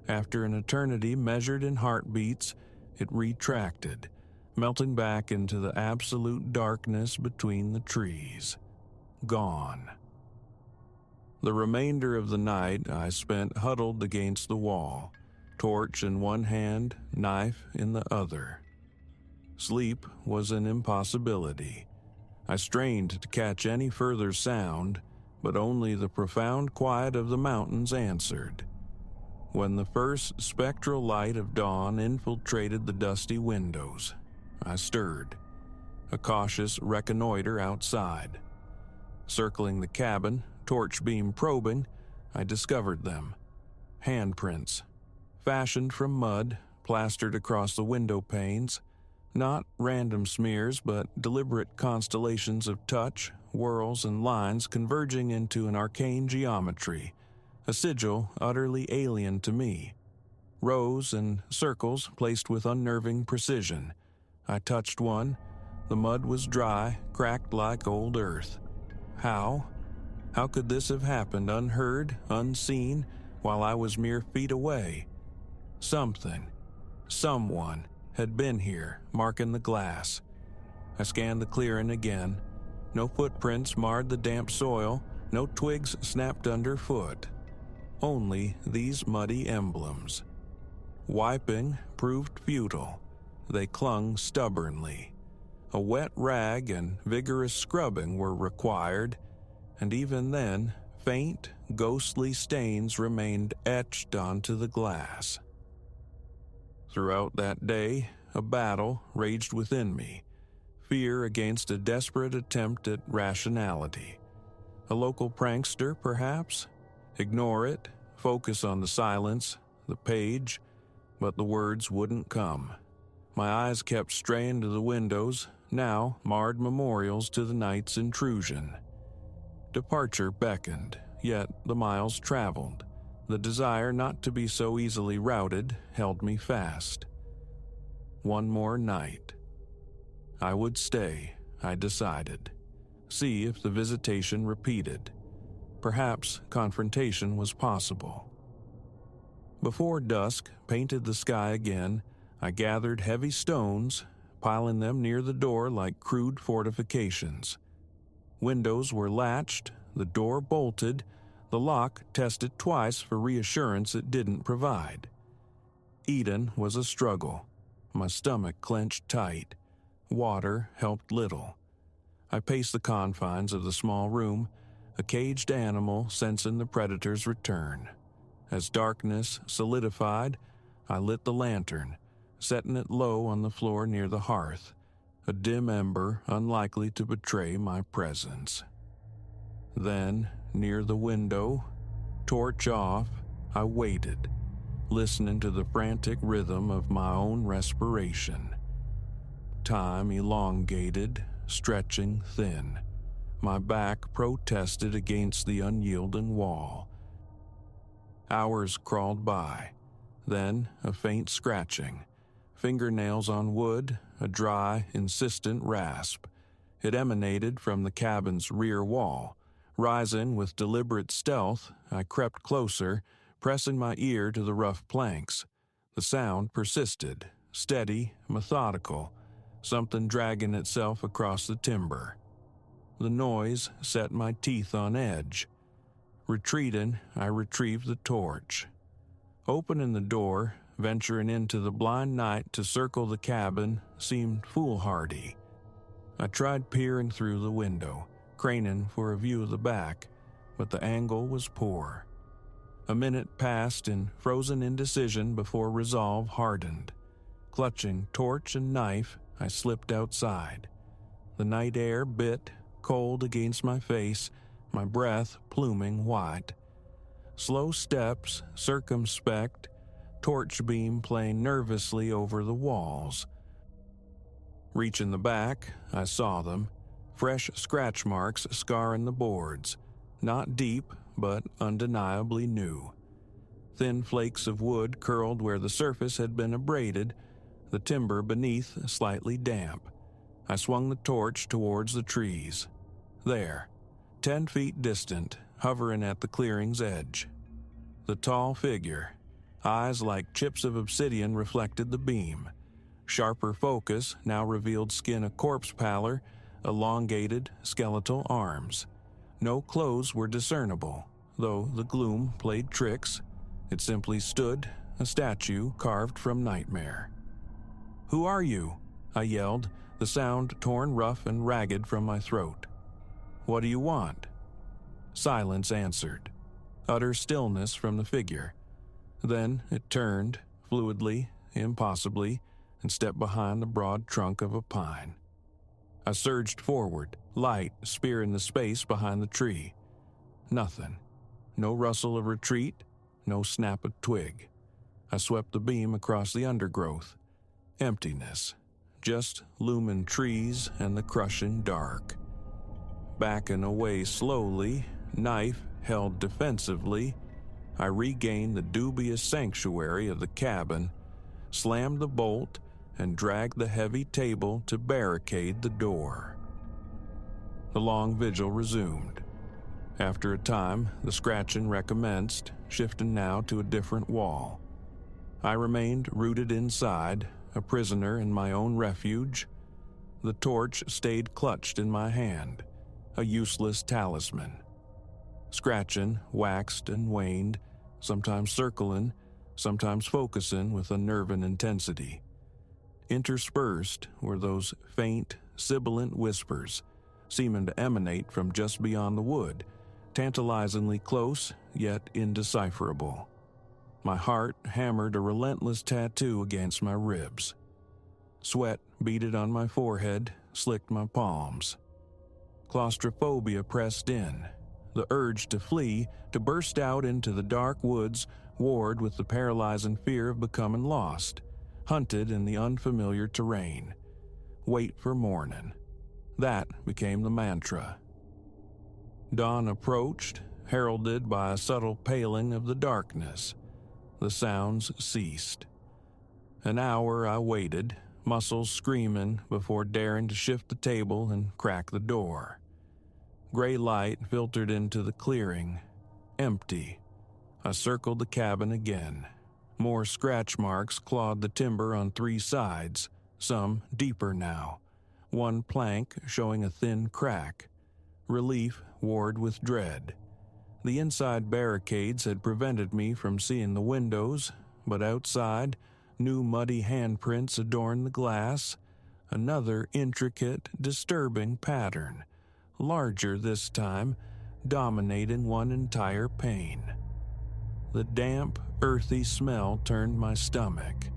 After an eternity measured in heartbeats, it retracted, melting back into the absolute darkness between the trees. Gone. The remainder of the night I spent huddled against the wall, torch in one hand, knife in the other. Sleep was an impossibility. I strained to catch any further sound, but only the profound quiet of the mountains answered. When the first spectral light of dawn infiltrated the dusty windows, I stirred. A cautious reconnoiter outside. Circling the cabin, torch beam probing, I discovered them. Handprints, fashioned from mud, plastered across the window panes. Not random smears, but deliberate constellations of touch, whorls, and lines converging into an arcane geometry, a sigil utterly alien to me. Rows and circles placed with unnerving precision. I touched one. The mud was dry, cracked like old earth. How? How could this have happened unheard, unseen, while I was mere feet away? Something, someone, had been here, marking the glass. I scanned the clearing again. No footprints marred the damp soil, no twigs snapped underfoot. Only these muddy emblems. Wiping proved futile. They clung stubbornly. A wet rag and vigorous scrubbing were required, and even then, faint, ghostly stains remained etched onto the glass. Throughout that day, a battle raged within me, fear against a desperate attempt at rationality. A local prankster, perhaps? Ignore it, focus on the silence, the page, but the words wouldn't come. My eyes kept straying to the windows, now marred memorials to the night's intrusion. Departure beckoned, yet the miles traveled. The desire not to be so easily routed held me fast. One more night. I would stay, I decided. See if the visitation repeated. Perhaps confrontation was possible. Before dusk painted the sky again, I gathered heavy stones, piling them near the door like crude fortifications. Windows were latched, the door bolted, the lock tested twice for reassurance it didn't provide. Eden was a struggle. My stomach clenched tight. Water helped little. I paced the confines of the small room, a caged animal sensing the predator's return. As darkness solidified, I lit the lantern, setting it low on the floor near the hearth, a dim ember unlikely to betray my presence. Then, near the window, torch off, I waited, listening to the frantic rhythm of my own respiration. Time elongated, stretching thin. My back protested against the unyielding wall. Hours crawled by, then a faint scratching. Fingernails on wood, a dry, insistent rasp. It emanated from the cabin's rear wall. Rising with deliberate stealth, I crept closer, pressing my ear to the rough planks. The sound persisted, steady, methodical, something dragging itself across the timber. The noise set my teeth on edge. Retreating, I retrieved the torch. Opening the door, venturing into the blind night to circle the cabin, seemed foolhardy. I tried peering through the window, craning for a view of the back, but the angle was poor. A minute passed in frozen indecision before resolve hardened. Clutching torch and knife, I slipped outside. The night air bit, cold against my face, my breath pluming white. Slow steps, circumspect, torch beam playing nervously over the walls. Reaching the back, I saw them, fresh scratch marks scarring the boards, not deep, but undeniably new. Thin flakes of wood curled where the surface had been abraded, the timber beneath slightly damp. I swung the torch towards the trees. There, 10 feet distant, hovering at the clearing's edge. The tall figure, eyes like chips of obsidian, reflected the beam. Sharper focus now revealed skin a corpse pallor, elongated, skeletal arms. No clothes were discernible, though the gloom played tricks. It simply stood, a statue carved from nightmare. "Who are you?" I yelled, the sound torn rough and ragged from my throat. "What do you want?" Silence answered. Utter stillness from the figure. Then it turned, fluidly, impossibly, and stepped behind the broad trunk of a pine. I surged forward, light spearing the space behind the tree. Nothing. No rustle of retreat, no snap of twig. I swept the beam across the undergrowth. Emptiness. Just looming trees and the crushing dark. Backing away slowly, knife held defensively, I regained the dubious sanctuary of the cabin, slammed the bolt, and dragged the heavy table to barricade the door. The long vigil resumed. After a time, the scratching recommenced, shifting now to a different wall. I remained rooted inside, a prisoner in my own refuge. The torch stayed clutched in my hand, a useless talisman. Scratching waxed and waned, sometimes circling, sometimes focusing with unnerving intensity. Interspersed were those faint, sibilant whispers, seeming to emanate from just beyond the wood, tantalizingly close yet indecipherable. My heart hammered a relentless tattoo against my ribs. Sweat beaded on my forehead, slicked my palms. Claustrophobia pressed in. The urge to flee, to burst out into the dark woods, warred with the paralyzing fear of becoming lost, hunted in the unfamiliar terrain. Wait for morning. That became the mantra. Dawn approached, heralded by a subtle paling of the darkness. The sounds ceased. An hour I waited, muscles screaming before daring to shift the table and crack the door. Gray light filtered into the clearing. Empty. I circled the cabin again. More scratch marks clawed the timber on 3 sides, some deeper now. One plank showing a thin crack. Relief warred with dread. The inside barricades had prevented me from seeing the windows, but outside, new muddy handprints adorned the glass. Another intricate, disturbing pattern. Larger this time, dominating one entire pane. The damp, earthy smell turned my stomach.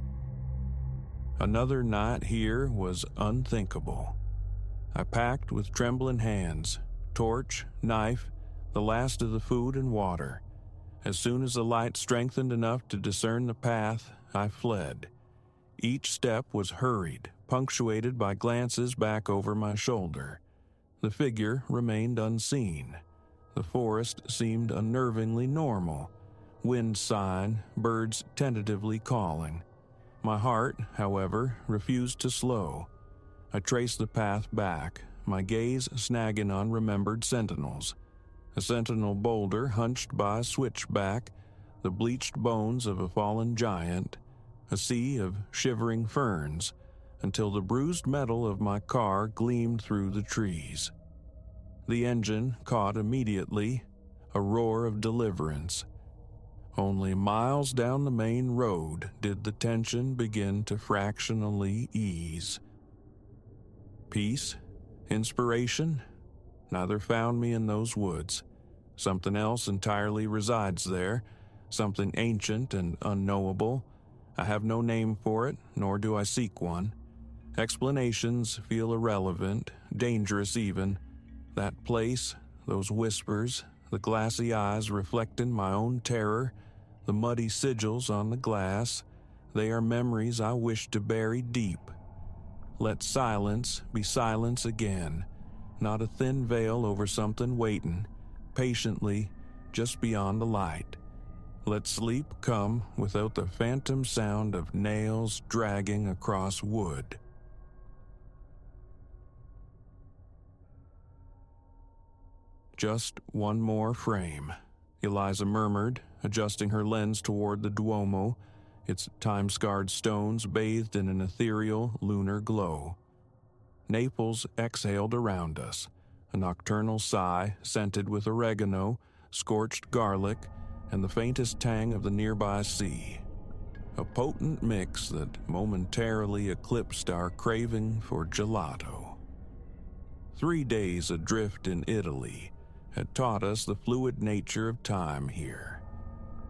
Another night here was unthinkable. I packed with trembling hands, torch, knife, the last of the food and water. As soon as the light strengthened enough to discern the path, I fled. Each step was hurried, punctuated by glances back over my shoulder. The figure remained unseen. The forest seemed unnervingly normal. Wind sighing, birds tentatively calling. My heart, however, refused to slow. I traced the path back, my gaze snagging on remembered sentinels. A sentinel boulder hunched by a switchback, the bleached bones of a fallen giant, a sea of shivering ferns, until the bruised metal of my car gleamed through the trees. The engine caught immediately, a roar of deliverance. Only miles down the main road did the tension begin to fractionally ease. Peace? Inspiration? Neither found me in those woods. Something else entirely resides there, something ancient and unknowable. I have no name for it, nor do I seek one. Explanations feel irrelevant, dangerous even. That place, those whispers, the glassy eyes reflecting my own terror, the muddy sigils on the glass, they are memories I wish to bury deep. Let silence be silence again, not a thin veil over something waiting, patiently, just beyond the light. Let sleep come without the phantom sound of nails dragging across wood. Just one more frame, Eliza murmured, adjusting her lens toward the Duomo, its time-scarred stones bathed in an ethereal lunar glow. Naples exhaled around us, a nocturnal sigh scented with oregano, scorched garlic, and the faintest tang of the nearby sea. A potent mix that momentarily eclipsed our craving for gelato. 3 days adrift in Italy had taught us the fluid nature of time here.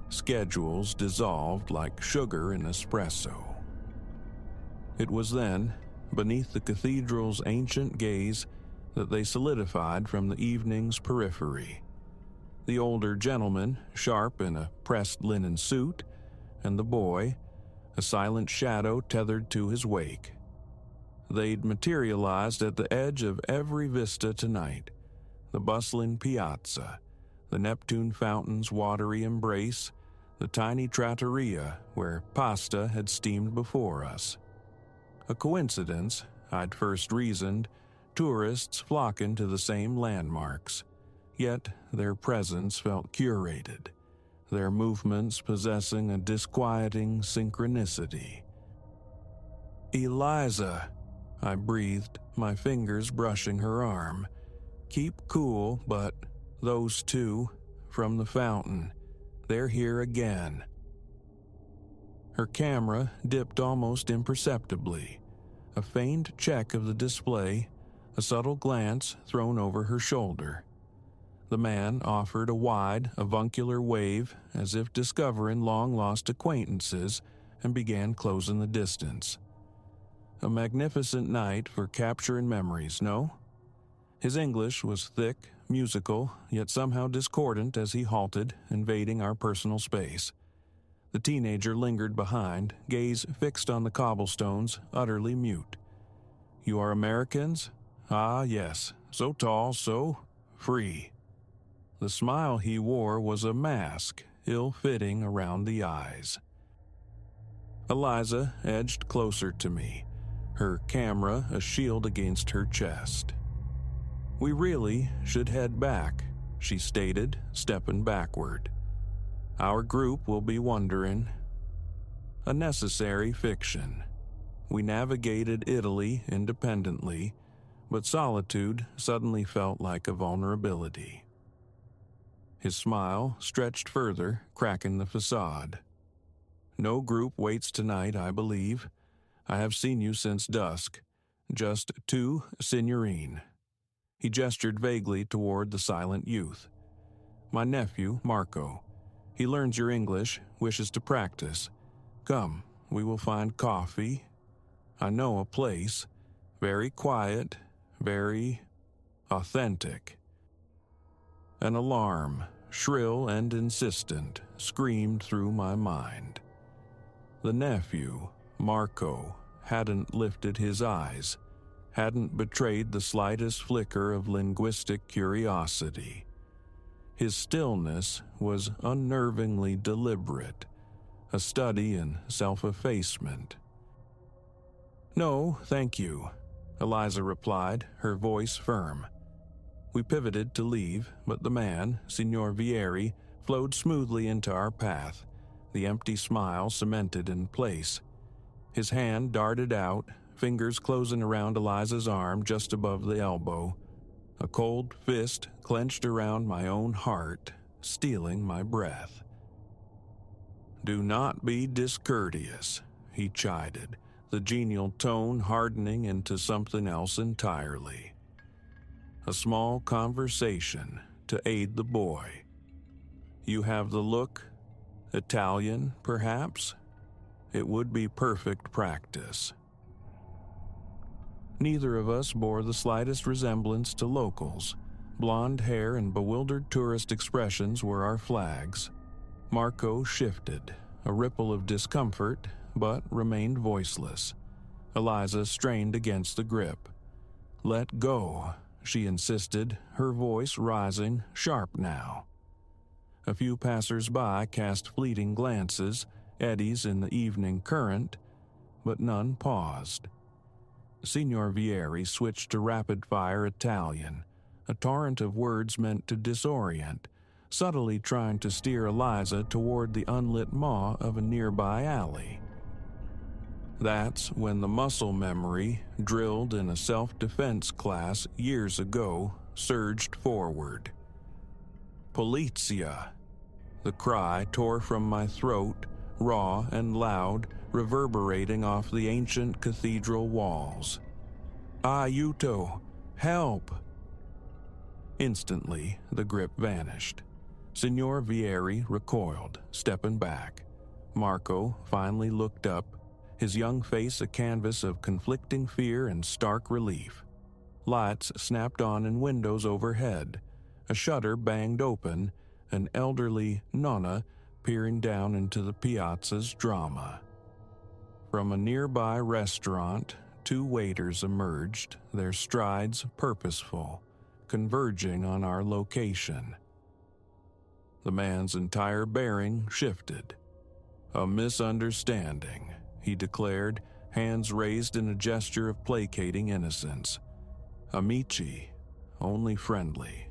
Schedules dissolved like sugar in espresso. It was then, beneath the cathedral's ancient gaze, that they solidified from the evening's periphery. The older gentleman, sharp in a pressed linen suit, and the boy, a silent shadow tethered to his wake. They'd materialized at the edge of every vista tonight. The bustling piazza, the Neptune fountain's watery embrace, the tiny trattoria where pasta had steamed before us. A coincidence, I'd first reasoned, tourists flocking to the same landmarks. Yet their presence felt curated, their movements possessing a disquieting synchronicity. "Eliza," I breathed, my fingers brushing her arm. "Keep cool, but those two, from the fountain, they're here again." Her camera dipped almost imperceptibly. A feigned check of the display, a subtle glance thrown over her shoulder. The man offered a wide, avuncular wave as if discovering long-lost acquaintances and began closing the distance. A magnificent night for capturing memories, no? His English was thick, musical, yet somehow discordant as he halted, invading our personal space. The teenager lingered behind, gaze fixed on the cobblestones, utterly mute. "You are Americans? Ah, yes. So tall, so free." The smile he wore was a mask, ill-fitting around the eyes. Eliza edged closer to me, her camera a shield against her chest. "We really should head back," she stated, stepping backward. "Our group will be wondering." A necessary fiction. We navigated Italy independently, but solitude suddenly felt like a vulnerability. His smile stretched further, cracking the facade. "No group waits tonight, I believe. I have seen you since dusk. Just two, signorine." He gestured vaguely toward the silent youth. "My nephew, Marco. He learns your English, wishes to practice. Come, we will find coffee. I know a place. Very quiet, very authentic." An alarm, shrill and insistent, screamed through my mind. The nephew, Marco, hadn't lifted his eyes, hadn't betrayed the slightest flicker of linguistic curiosity. His stillness was unnervingly deliberate, a study in self-effacement. "No, thank you," Eliza replied, her voice firm. We pivoted to leave, but the man, Signor Vieri, flowed smoothly into our path, the empty smile cemented in place. His hand darted out, fingers closing around Eliza's arm just above the elbow. A cold fist clenched around my own heart, stealing my breath. "Do not be discourteous," he chided, the genial tone hardening into something else entirely. A small conversation to aid the boy. "You have the look, Italian, perhaps? It would be perfect practice." Neither of us bore the slightest resemblance to locals. Blonde hair and bewildered tourist expressions were our flags. Marco shifted, a ripple of discomfort, but remained voiceless. Eliza strained against the grip. "Let go," she insisted, her voice rising, sharp now. A few passers-by cast fleeting glances, eddies in the evening current, but none paused. Signor Vieri switched to rapid-fire Italian, a torrent of words meant to disorient, subtly trying to steer Eliza toward the unlit maw of a nearby alley. That's when the muscle memory, drilled in a self-defense class years ago, surged forward. "Polizia!" The cry tore from my throat, raw and loud, reverberating off the ancient cathedral walls. "Aiuto! Help!" Instantly, the grip vanished. Signor Vieri recoiled, stepping back. Marco finally looked up, his young face a canvas of conflicting fear and stark relief. Lights snapped on in windows overhead. A shutter banged open, an elderly nonna peering down into the piazza's drama. From a nearby restaurant, two waiters emerged, their strides purposeful, converging on our location. The man's entire bearing shifted. "A misunderstanding," he declared, hands raised in a gesture of placating innocence. "Amici, only friendly."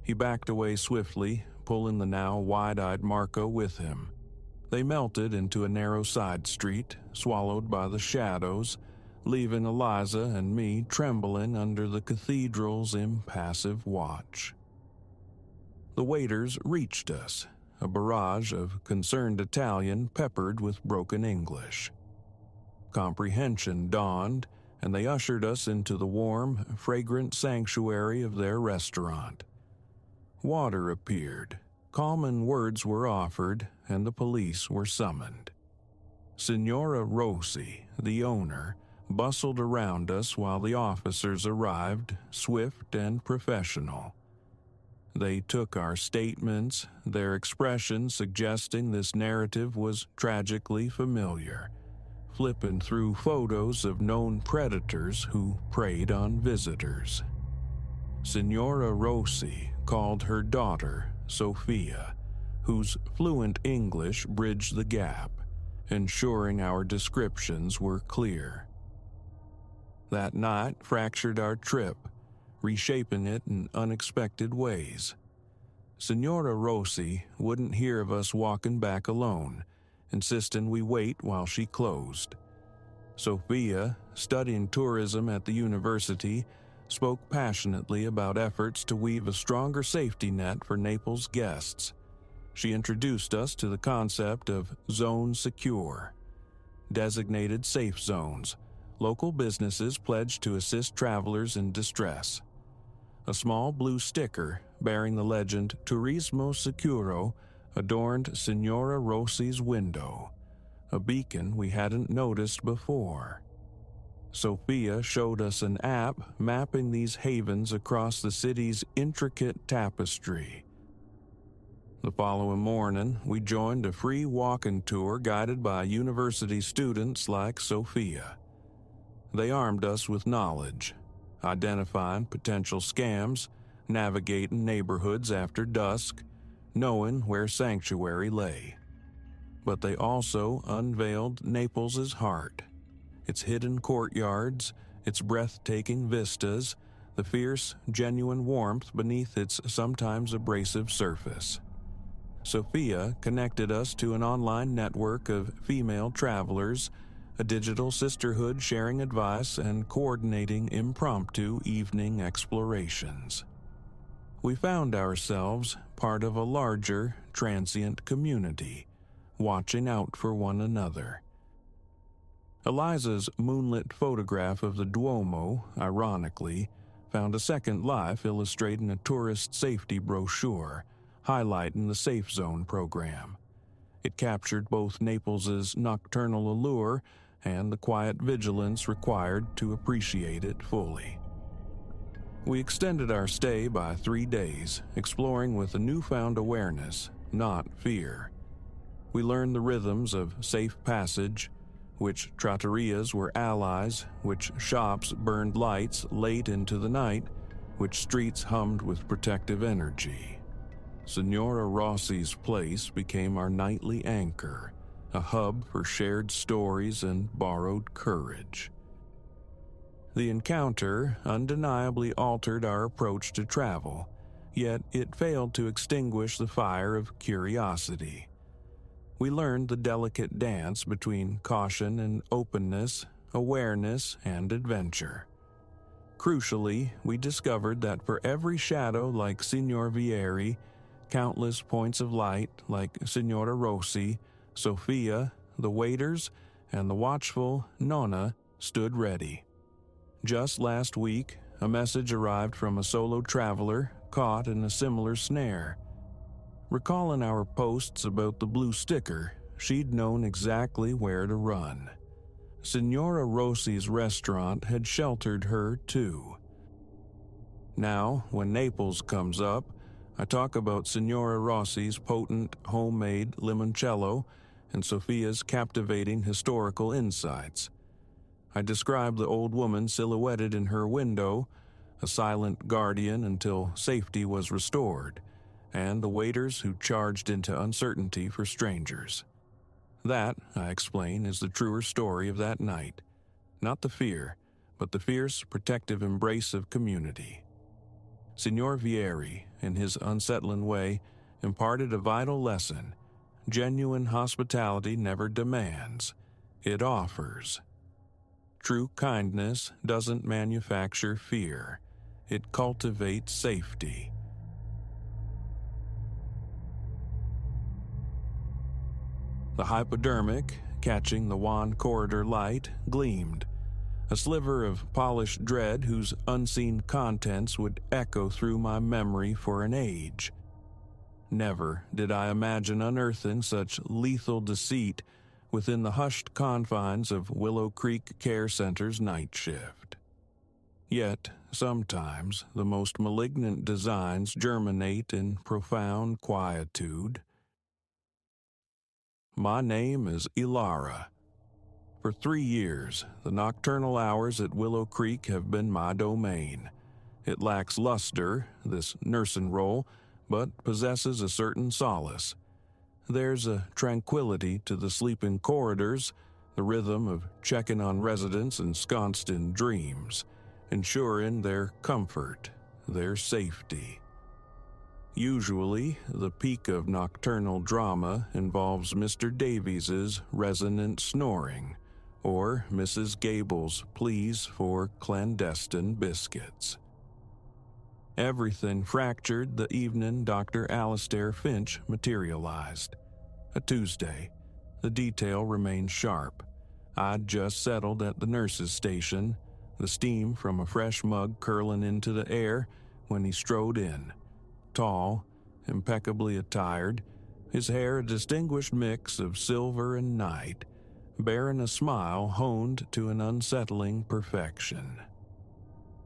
He backed away swiftly, pulling the now wide-eyed Marco with him. They melted into a narrow side street, swallowed by the shadows, leaving Eliza and me trembling under the cathedral's impassive watch. The waiters reached us, a barrage of concerned Italian peppered with broken English. Comprehension dawned, and they ushered us into the warm, fragrant sanctuary of their restaurant. Water appeared, common words were offered, and the police were summoned. Signora Rossi, the owner, bustled around us while the officers arrived, swift and professional. They took our statements, their expressions suggesting this narrative was tragically familiar, flipping through photos of known predators who preyed on visitors. Signora Rossi called her daughter, Sophia, whose fluent English bridged the gap, ensuring our descriptions were clear. That night fractured our trip, reshaping it in unexpected ways. Signora Rossi wouldn't hear of us walking back alone, insisting we wait while she closed. Sophia, studying tourism at the university, spoke passionately about efforts to weave a stronger safety net for Naples guests. She introduced us to the concept of Zone Secure, designated safe zones, local businesses pledged to assist travelers in distress. A small blue sticker bearing the legend Turismo Sicuro adorned Signora Rossi's window, a beacon we hadn't noticed before. Sophia showed us an app mapping these havens across the city's intricate tapestry. The following morning, we joined a free walking tour guided by university students like Sophia. They armed us with knowledge, identifying potential scams, navigating neighborhoods after dusk, knowing where sanctuary lay. But they also unveiled Naples' heart, its hidden courtyards, its breathtaking vistas, the fierce, genuine warmth beneath its sometimes abrasive surface. Sophia connected us to an online network of female travelers, a digital sisterhood sharing advice and coordinating impromptu evening explorations. We found ourselves part of a larger, transient community, watching out for one another. Eliza's moonlit photograph of the Duomo, ironically, found a second life illustrating a tourist safety brochure, highlighting the Safe Zone program. It captured both Naples' nocturnal allure and the quiet vigilance required to appreciate it fully. We extended our stay by 3 days, exploring with a newfound awareness, not fear. We learned the rhythms of safe passage, which trattorias were allies, which shops burned lights late into the night, which streets hummed with protective energy. Signora Rossi's place became our nightly anchor, a hub for shared stories and borrowed courage. The encounter undeniably altered our approach to travel, yet it failed to extinguish the fire of curiosity. We learned the delicate dance between caution and openness, awareness and adventure. Crucially, we discovered that for every shadow like Signor Vieri, countless points of light like Signora Rossi, Sophia, the waiters, and the watchful Nonna stood ready. Just last week, a message arrived from a solo traveler caught in a similar snare. Recalling our posts about the blue sticker, she'd known exactly where to run. Signora Rossi's restaurant had sheltered her too. Now, when Naples comes up, I talk about Signora Rossi's potent homemade limoncello and Sophia's captivating historical insights. I describe the old woman silhouetted in her window, a silent guardian until safety was restored, and the waiters who charged into uncertainty for strangers. That, I explain, is the truer story of that night. Not the fear, but the fierce, protective embrace of community. Signor Vieri, in his unsettling way, imparted a vital lesson. Genuine hospitality never demands, it offers. True kindness doesn't manufacture fear, it cultivates safety. The hypodermic, catching the wan corridor light, gleamed, a sliver of polished dread whose unseen contents would echo through my memory for an age. Never did I imagine unearthing such lethal deceit within the hushed confines of Willow Creek Care Center's night shift. Yet, sometimes the most malignant designs germinate in profound quietude. My name is Ilara. For 3 years, the nocturnal hours at Willow Creek have been my domain. It lacks luster, this nursing role, but possesses a certain solace. There's a tranquility to the sleeping corridors, the rhythm of checking on residents ensconced in dreams, ensuring their comfort, their safety. Usually, the peak of nocturnal drama involves Mr. Davies's resonant snoring, or Mrs. Gable's pleas for clandestine biscuits. Everything fractured the evening Dr. Alistair Finch materialized. A Tuesday. The detail remained sharp. I'd just settled at the nurse's station, the steam from a fresh mug curling into the air when he strode in. Tall, impeccably attired, his hair a distinguished mix of silver and night, bearing a smile honed to an unsettling perfection.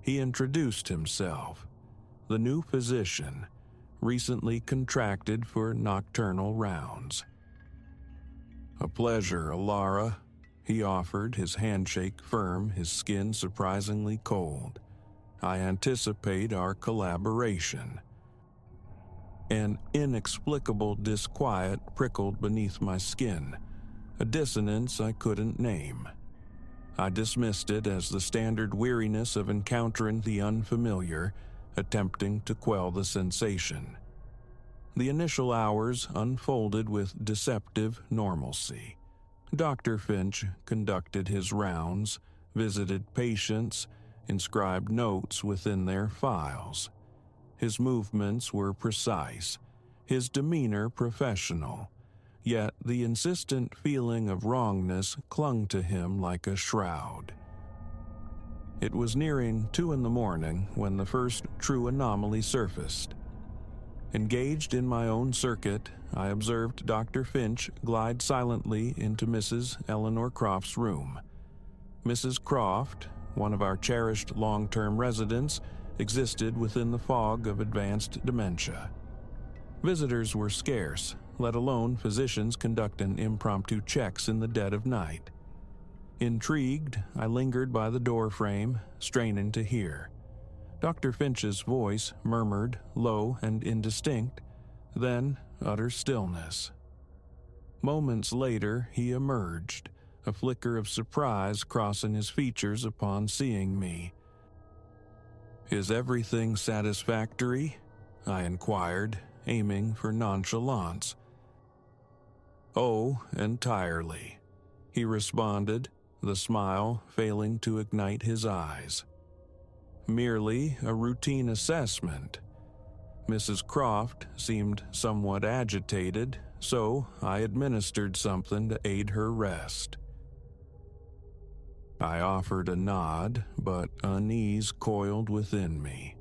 He introduced himself, the new physician, recently contracted for nocturnal rounds. "A pleasure, Alara," he offered, his handshake firm, his skin surprisingly cold. "I anticipate our collaboration." An inexplicable disquiet prickled beneath my skin, a dissonance I couldn't name. I dismissed it as the standard weariness of encountering the unfamiliar, attempting to quell the sensation. The initial hours unfolded with deceptive normalcy. Dr. Finch conducted his rounds, visited patients, inscribed notes within their files. His movements were precise, his demeanor professional, yet the insistent feeling of wrongness clung to him like a shroud. It was nearing 2 a.m. when the first true anomaly surfaced. Engaged in my own circuit, I observed Dr. Finch glide silently into Mrs. Eleanor Croft's room. Mrs. Croft, one of our cherished long-term residents, existed within the fog of advanced dementia. Visitors were scarce, let alone physicians conducting impromptu checks in the dead of night. Intrigued, I lingered by the doorframe, straining to hear. Dr. Finch's voice murmured, low and indistinct, then utter stillness. Moments later, he emerged, a flicker of surprise crossing his features upon seeing me. "Is everything satisfactory?" I inquired, aiming for nonchalance. "Oh, entirely," he responded, the smile failing to ignite his eyes. "Merely a routine assessment." Mrs. Croft seemed somewhat agitated, so I administered something to aid her rest. I offered a nod, but unease coiled within me.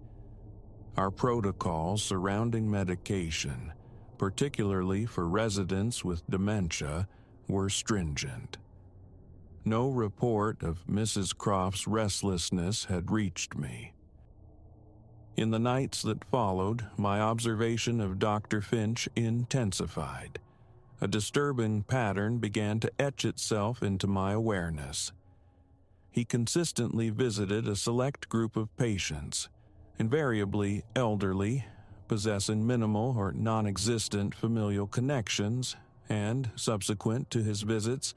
Our protocols surrounding medication, particularly for residents with dementia, were stringent. No report of Mrs. Croft's restlessness had reached me. In the nights that followed, my observation of Dr. Finch intensified. A disturbing pattern began to etch itself into my awareness. He consistently visited a select group of patients, invariably elderly, possessing minimal or non-existent familial connections, and, subsequent to his visits,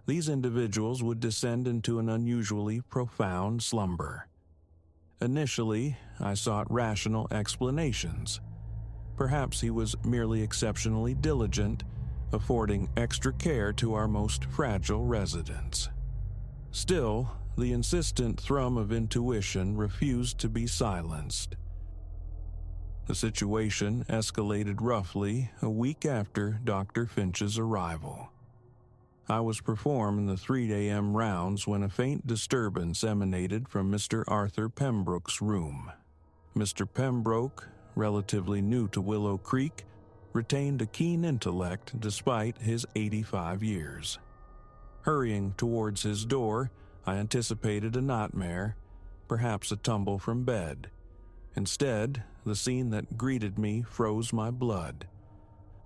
these individuals would descend into an unusually profound slumber. Initially, I sought rational explanations. Perhaps he was merely exceptionally diligent, affording extra care to our most fragile residents. Still, the insistent thrum of intuition refused to be silenced. The situation escalated roughly a week after Dr. Finch's arrival. I was performing the 3 a.m. rounds when a faint disturbance emanated from Mr. Arthur Pembroke's room. Mr. Pembroke, relatively new to Willow Creek, retained a keen intellect despite his 85 years. Hurrying towards his door, I anticipated a nightmare, perhaps a tumble from bed. Instead, the scene that greeted me froze my blood.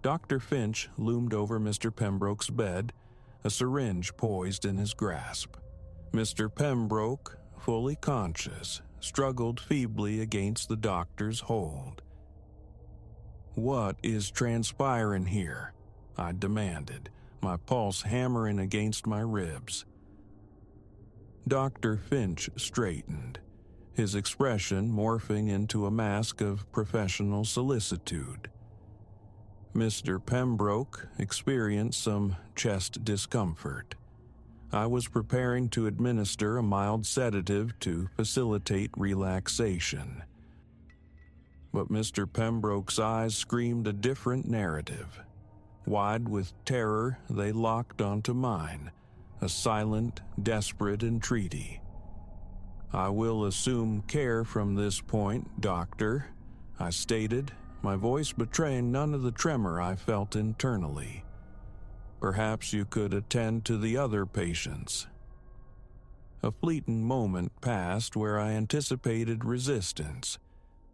Dr. Finch loomed over Mr. Pembroke's bed, a syringe poised in his grasp. Mr. Pembroke, fully conscious, struggled feebly against the doctor's hold. "What is transpiring here?" I demanded, my pulse hammering against my ribs. Dr. Finch straightened, his expression morphing into a mask of professional solicitude. Mr. Pembroke experienced some chest discomfort. I was preparing to administer a mild sedative to facilitate relaxation. But Mr. Pembroke's eyes screamed a different narrative. Wide with terror, they locked onto mine, a silent, desperate entreaty. "I will assume care from this point, Doctor," I stated, my voice betraying none of the tremor I felt internally. Perhaps you could attend to the other patients." A fleeting moment passed where I anticipated resistance,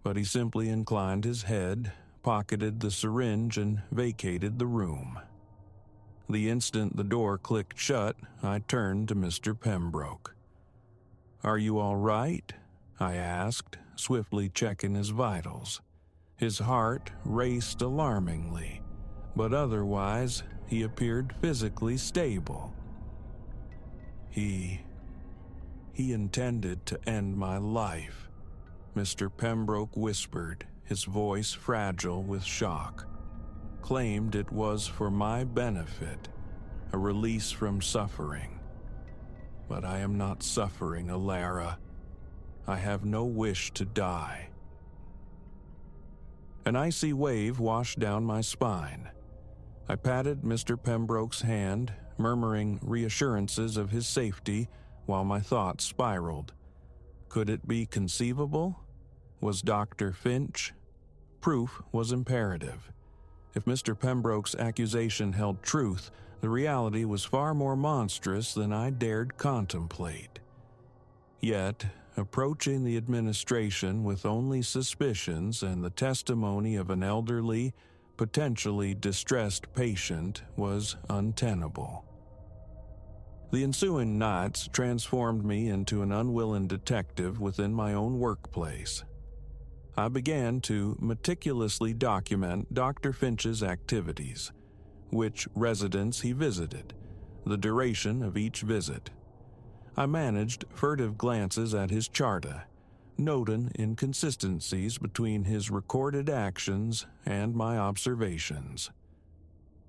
but he simply inclined his head, pocketed the syringe, and vacated the room. The instant the door clicked shut, I turned to Mr. Pembroke. "Are you all right?" I asked, swiftly checking his vitals. His heart raced alarmingly, but otherwise he appeared physically stable. He intended to end my life," Mr. Pembroke whispered, his voice fragile with shock. "Claimed it was for my benefit, a release from suffering. But I am not suffering, Alara. I have no wish to die." An icy wave washed down my spine. I patted Mr. Pembroke's hand, murmuring reassurances of his safety while my thoughts spiraled. Could it be conceivable? Was Dr. Finch? Proof was imperative. If Mr. Pembroke's accusation held truth, the reality was far more monstrous than I dared contemplate. Yet, approaching the administration with only suspicions and the testimony of an elderly, potentially distressed patient was untenable. The ensuing nights transformed me into an unwilling detective within my own workplace. I began to meticulously document Dr. Finch's activities, which residents he visited, the duration of each visit. I managed furtive glances at his charta, noting inconsistencies between his recorded actions and my observations.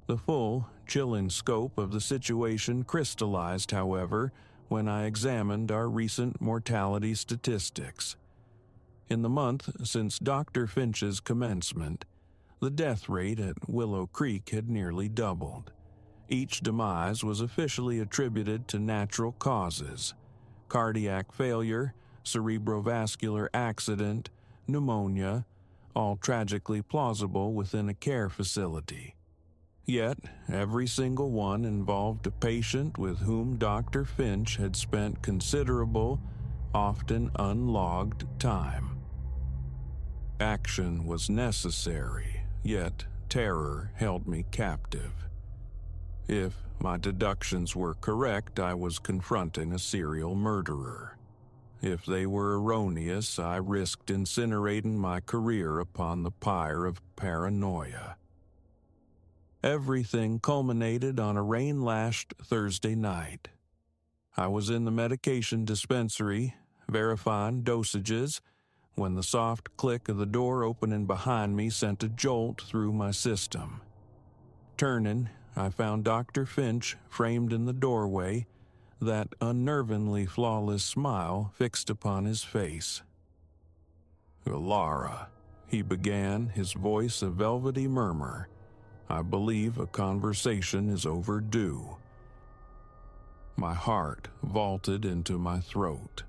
The full, chilling scope of the situation crystallized, however, when I examined our recent mortality statistics. In the month since Dr. Finch's commencement, the death rate at Willow Creek had nearly doubled. Each demise was officially attributed to natural causes: cardiac failure, cerebrovascular accident, pneumonia, all tragically plausible within a care facility. Yet, every single one involved a patient with whom Dr. Finch had spent considerable, often unlogged time. Action was necessary, yet terror held me captive. If my deductions were correct, I was confronting a serial murderer. If they were erroneous, I risked incinerating my career upon the pyre of paranoia. Everything culminated on a rain-lashed Thursday night. I was in the medication dispensary, verifying dosages, when the soft click of the door opening behind me sent a jolt through my system. Turning, I found Dr. Finch framed in the doorway, that unnervingly flawless smile fixed upon his face. "Alara," he began, his voice a velvety murmur. "I believe a conversation is overdue." My heart vaulted into my throat.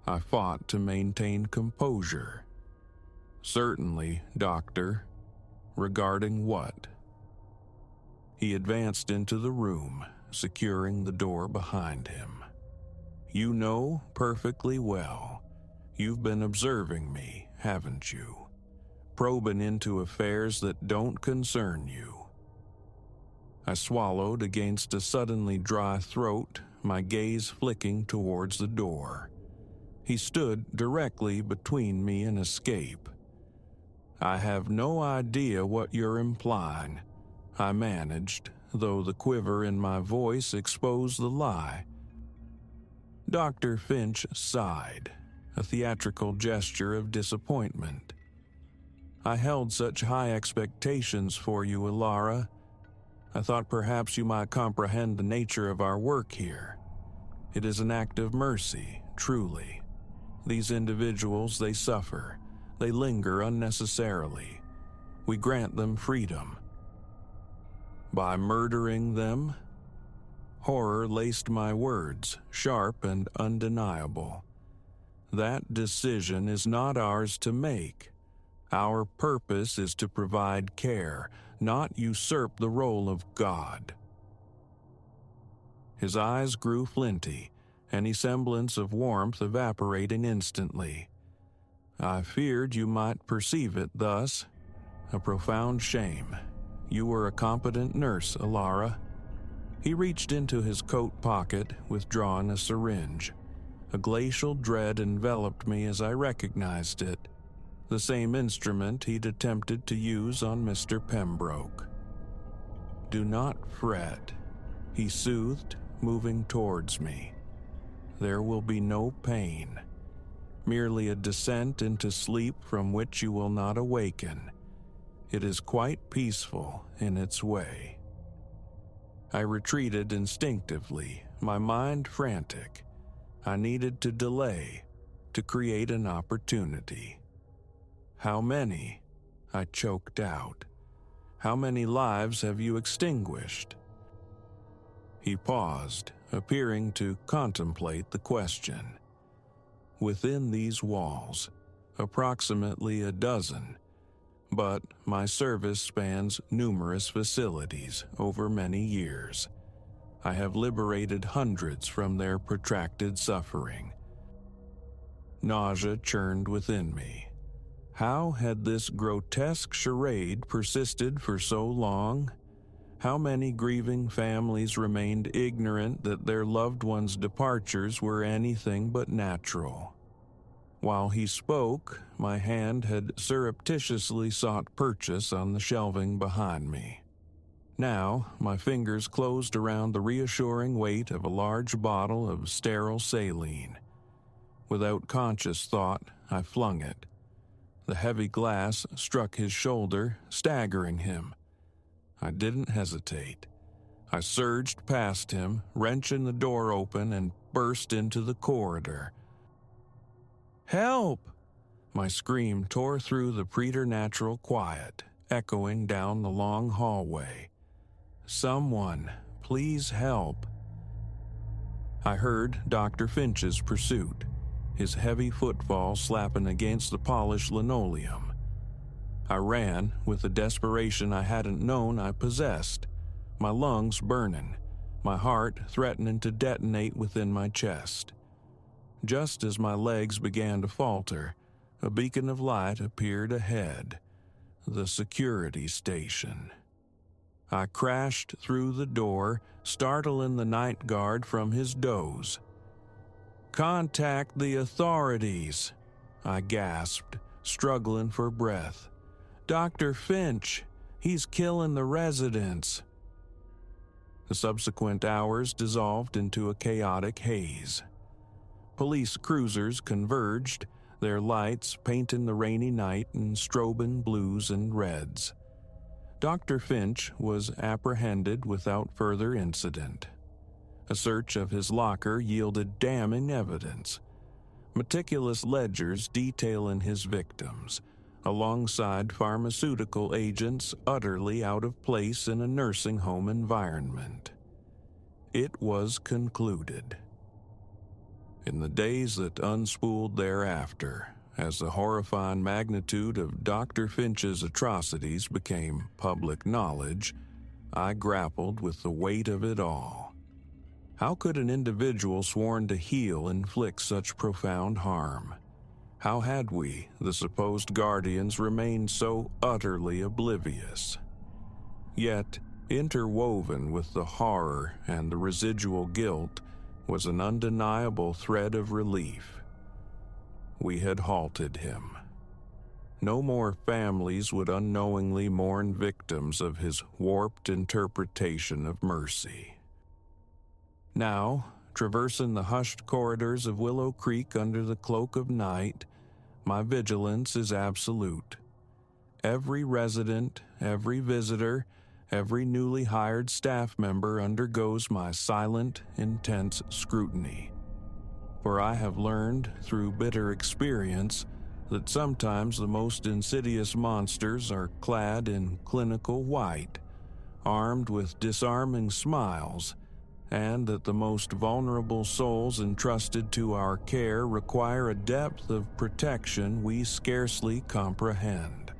I fought to maintain composure. "Certainly, Doctor. Regarding what?" He advanced into the room, securing the door behind him. "You know perfectly well. You've been observing me, haven't you? Probing into affairs that don't concern you." I swallowed against a suddenly dry throat, my gaze flicking towards the door. He stood directly between me and escape. "I have no idea what you're implying," I managed, though the quiver in my voice exposed the lie. Dr. Finch sighed, a theatrical gesture of disappointment. "I held such high expectations for you, Alara. I thought perhaps you might comprehend the nature of our work here. It is an act of mercy, truly. These individuals, they suffer. They linger unnecessarily. We grant them freedom. By murdering them?" Horror laced my words, sharp and undeniable. "That decision is not ours to make. Our purpose is to provide care, not usurp the role of God. His eyes grew flinty, any semblance of warmth evaporating instantly. I feared you might perceive it thus. A profound shame. You were a competent nurse, Alara. He reached into his coat pocket, withdrawing a syringe. A glacial dread enveloped me as I recognized it, the same instrument he'd attempted to use on Mr. Pembroke. Do not fret, he soothed, moving towards me. There will be no pain, merely a descent into sleep from which you will not awaken. It is quite peaceful in its way. I retreated instinctively, my mind frantic. I needed to delay, to create an opportunity. How many? I choked out. How many lives have you extinguished? He paused, appearing to contemplate the question. Within these walls, approximately a dozen, but my service spans numerous facilities over many years. I have liberated hundreds from their protracted suffering. Nausea churned within me. How had this grotesque charade persisted for so long? How many grieving families remained ignorant that their loved ones' departures were anything but natural? While he spoke, my hand had surreptitiously sought purchase on the shelving behind me. Now, my fingers closed around the reassuring weight of a large bottle of sterile saline. Without conscious thought, I flung it. The heavy glass struck his shoulder, staggering him. I didn't hesitate. I surged past him, wrenching the door open, and burst into the corridor. Help! My scream tore through the preternatural quiet, echoing down the long hallway. Someone, please help. I heard Dr. Finch's pursuit, his heavy footfall slapping against the polished linoleum. I ran with the desperation I hadn't known I possessed, my lungs burning, my heart threatening to detonate within my chest. Just as my legs began to falter, a beacon of light appeared ahead, the security station. I crashed through the door, startling the night guard from his doze. "Contact the authorities," I gasped, struggling for breath. "Dr. Finch, he's killing the residents." The subsequent hours dissolved into a chaotic haze. Police cruisers converged, their lights painting the rainy night in strobing blues and reds. Dr. Finch was apprehended without further incident. A search of his locker yielded damning evidence. Meticulous ledgers detailing his victims, alongside pharmaceutical agents utterly out of place in a nursing home environment. It was concluded. In the days that unspooled thereafter, as the horrifying magnitude of Dr. Finch's atrocities became public knowledge, I grappled with the weight of it all. How could an individual sworn to heal inflict such profound harm? How had we, the supposed guardians, remained so utterly oblivious? Yet, interwoven with the horror and the residual guilt was an undeniable thread of relief. We had halted him. No more families would unknowingly mourn victims of his warped interpretation of mercy. Now, traversing the hushed corridors of Willow Creek under the cloak of night, my vigilance is absolute. Every resident, every visitor, every newly hired staff member undergoes my silent, intense scrutiny. For I have learned, through bitter experience, that sometimes the most insidious monsters are clad in clinical white, armed with disarming smiles, and that the most vulnerable souls entrusted to our care require a depth of protection we scarcely comprehend.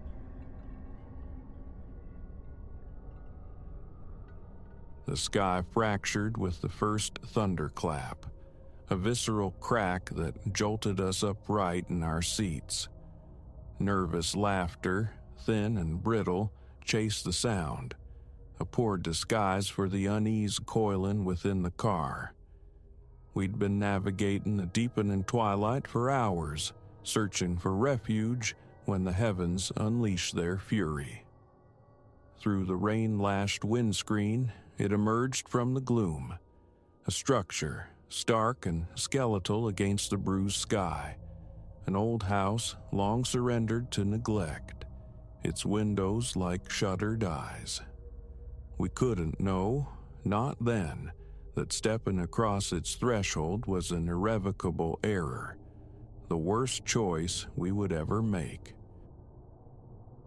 The sky fractured with the first thunderclap, a visceral crack that jolted us upright in our seats. Nervous laughter, thin and brittle, chased the sound, a poor disguise for the unease coiling within the car. We'd been navigating the deepening twilight for hours, searching for refuge when the heavens unleashed their fury. Through the rain-lashed windscreen, it emerged from the gloom, a structure stark and skeletal against the bruised sky, an old house long surrendered to neglect, its windows like shuttered eyes. We couldn't know, not then, that stepping across its threshold was an irrevocable error, the worst choice we would ever make.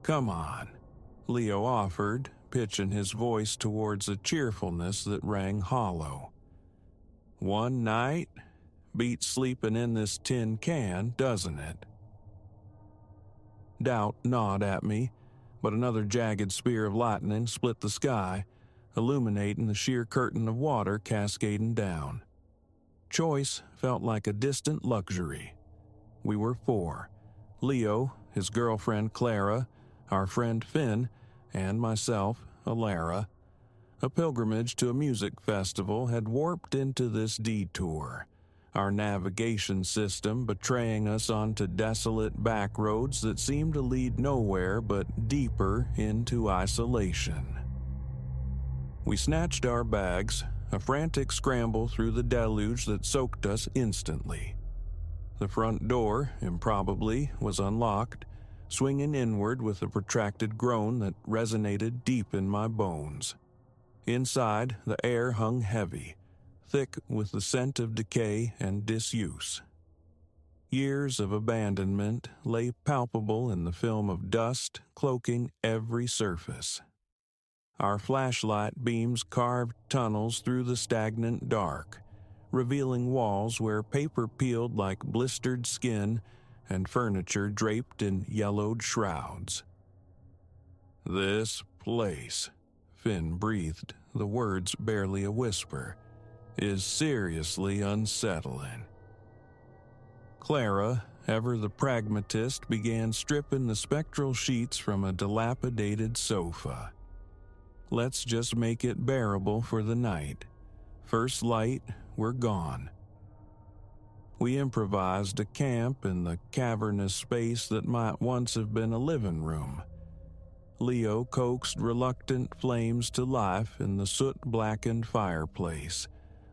"Come on," Leo offered, pitching his voice towards a cheerfulness that rang hollow. "One night beats sleeping in this tin can, doesn't it?" Doubt gnawed at me, but another jagged spear of lightning split the sky, illuminating the sheer curtain of water cascading down. Choice felt like a distant luxury. We were four: Leo, his girlfriend Clara, our friend Finn, and myself, Alara. A pilgrimage to a music festival had warped into this detour, our navigation system betraying us onto desolate back roads that seemed to lead nowhere but deeper into isolation. We snatched our bags, a frantic scramble through the deluge that soaked us instantly. The front door, improbably, was unlocked, swinging inward with a protracted groan that resonated deep in my bones. Inside, the air hung heavy, thick with the scent of decay and disuse. Years of abandonment lay palpable in the film of dust cloaking every surface. Our flashlight beams carved tunnels through the stagnant dark, revealing walls where paper peeled like blistered skin and furniture draped in yellowed shrouds. "This place," Finn breathed, the words barely a whisper, "is seriously unsettling." Clara, ever the pragmatist, began stripping the spectral sheets from a dilapidated sofa. "Let's just make it bearable for the night. First light, we're gone." We improvised a camp in the cavernous space that might once have been a living room. Leo coaxed reluctant flames to life in the soot-blackened fireplace,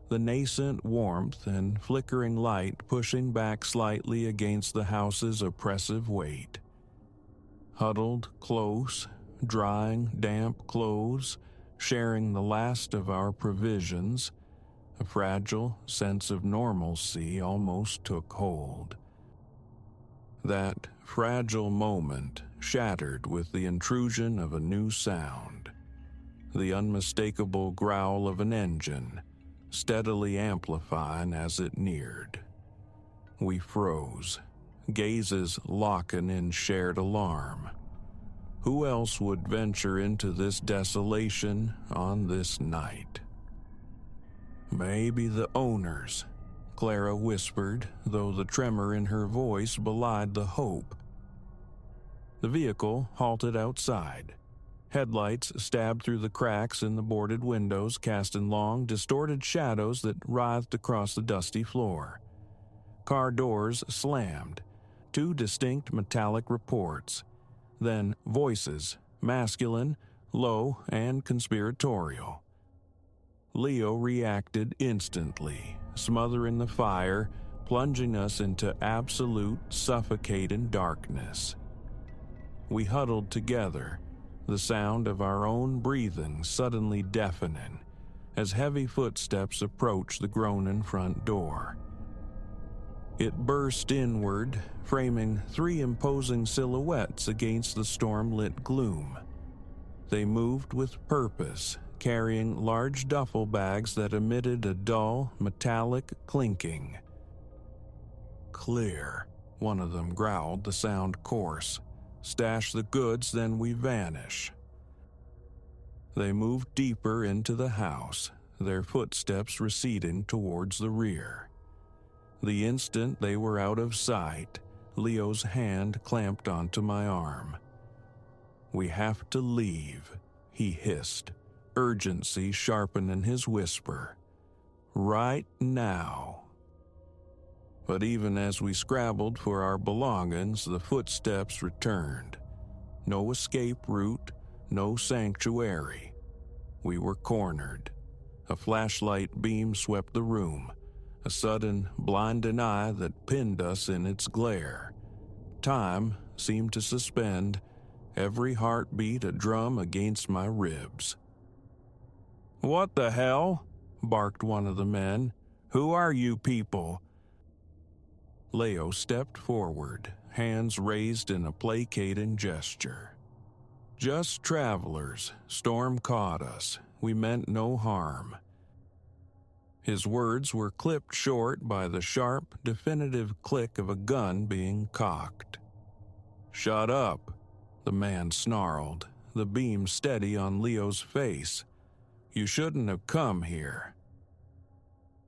the nascent warmth and flickering light pushing back slightly against the house's oppressive weight. Huddled close, drying damp clothes, sharing the last of our provisions, a fragile sense of normalcy almost took hold. That fragile moment shattered with the intrusion of a new sound, the unmistakable growl of an engine, steadily amplifying as it neared. We froze, gazes locking in shared alarm. Who else would venture into this desolation on this night? "Maybe the owners," Clara whispered, though the tremor in her voice belied the hope. The vehicle halted outside. Headlights stabbed through the cracks in the boarded windows, casting long, distorted shadows that writhed across the dusty floor. Car doors slammed, two distinct metallic reports. Then voices, masculine, low, and conspiratorial. Leo reacted instantly, smothering the fire, plunging us into absolute, suffocating darkness. We huddled together, the sound of our own breathing suddenly deafening, as heavy footsteps approached the groaning front door. It burst inward, framing three imposing silhouettes against the storm-lit gloom. They moved with purpose, carrying large duffel bags that emitted a dull, metallic clinking. "Clear," one of them growled, the sound coarse. "Stash the goods, then we vanish." They moved deeper into the house, their footsteps receding towards the rear. The instant they were out of sight, Leo's hand clamped onto my arm. "We have to leave," he hissed, urgency sharpening his whisper. "Right now." But even as we scrabbled for our belongings, the footsteps returned. No escape route, no sanctuary. We were cornered. A flashlight beam swept the room, a sudden, blinding eye that pinned us in its glare. Time seemed to suspend, every heartbeat a drum against my ribs. "What the hell?" barked one of the men. "Who are you people?" Leo stepped forward, hands raised in a placating gesture. "Just travelers. Storm caught us. We meant no harm." His words were clipped short by the sharp, definitive click of a gun being cocked. "Shut up," the man snarled, the beam steady on Leo's face. "You shouldn't have come here."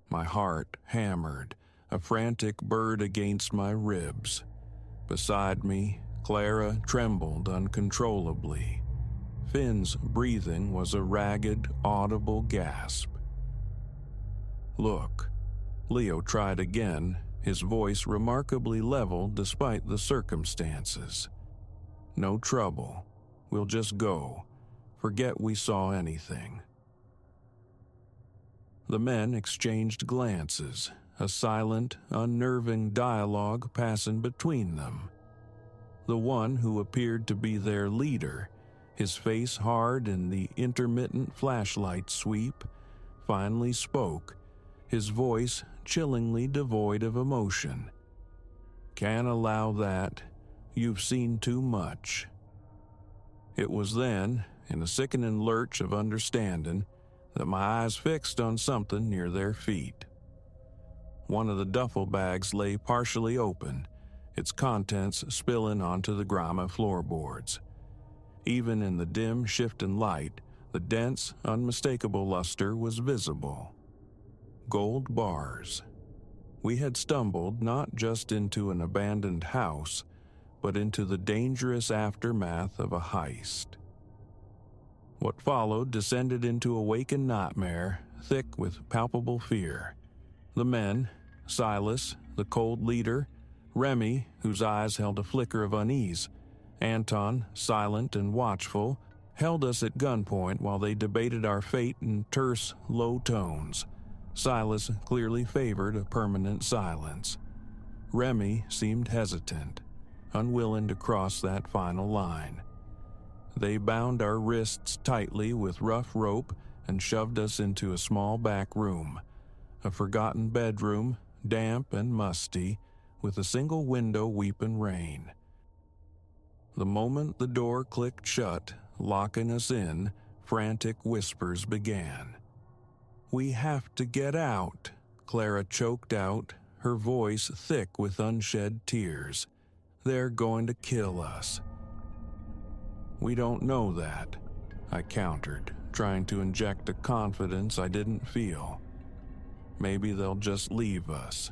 My heart hammered, a frantic bird against my ribs. Beside me, Clara trembled uncontrollably. Finn's breathing was a ragged, audible gasp. "Look," Leo tried again, his voice remarkably level despite the circumstances. "No trouble. We'll just go. Forget we saw anything." The men exchanged glances, a silent, unnerving dialogue passing between them. The one who appeared to be their leader, his face hard in the intermittent flashlight sweep, finally spoke, his voice chillingly devoid of emotion. "Can't allow that. You've seen too much." It was then, in a sickening lurch of understanding, that my eyes fixed on something near their feet. One of the duffel bags lay partially open, its contents spilling onto the grimy floorboards. Even in the dim, shifting light, the dense, unmistakable luster was visible. Gold bars. We had stumbled not just into an abandoned house, but into the dangerous aftermath of a heist. What followed descended into a waking nightmare, thick with palpable fear. The men, Silas, the cold leader, Remy, whose eyes held a flicker of unease, Anton, silent and watchful, held us at gunpoint while they debated our fate in terse, low tones. Silas clearly favored a permanent silence. Remy seemed hesitant, unwilling to cross that final line. They bound our wrists tightly with rough rope and shoved us into a small back room, a forgotten bedroom, damp and musty, with a single window weeping rain. The moment the door clicked shut, locking us in, frantic whispers began. "We have to get out," Clara choked out, her voice thick with unshed tears. "They're going to kill us." "We don't know that," I countered, trying to inject a confidence I didn't feel. "Maybe they'll just leave us."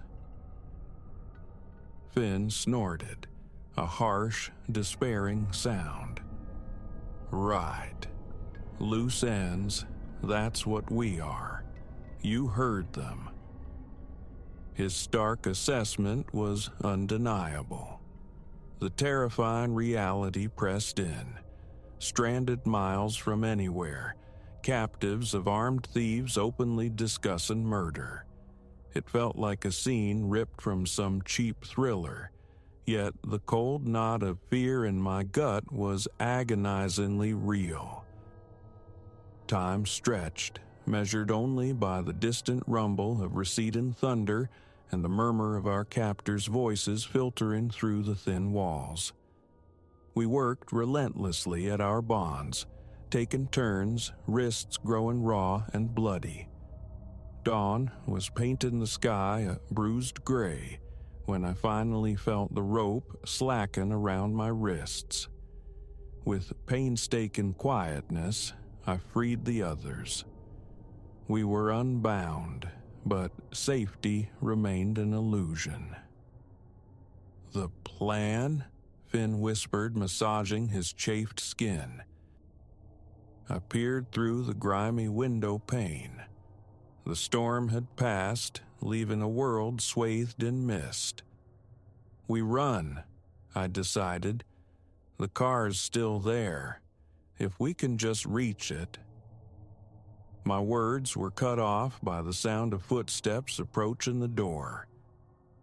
Finn snorted, a harsh, despairing sound. "Right. Loose ends, that's what we are. You heard them." His stark assessment was undeniable. The terrifying reality pressed in. Stranded miles from anywhere, captives of armed thieves openly discussing murder. It felt like a scene ripped from some cheap thriller, yet the cold knot of fear in my gut was agonizingly real. Time stretched, measured only by the distant rumble of receding thunder and the murmur of our captors' voices filtering through the thin walls. We worked relentlessly at our bonds, taking turns, wrists growing raw and bloody. Dawn was painting the sky a bruised gray when I finally felt the rope slacken around my wrists. With painstaking quietness, I freed the others. We were unbound, but safety remained an illusion. "The plan?" Finn whispered, massaging his chafed skin. I peered through the grimy window pane. The storm had passed, leaving a world swathed in mist. "We run," I decided. "The car's still there. If we can just reach it." My words were cut off by the sound of footsteps approaching the door.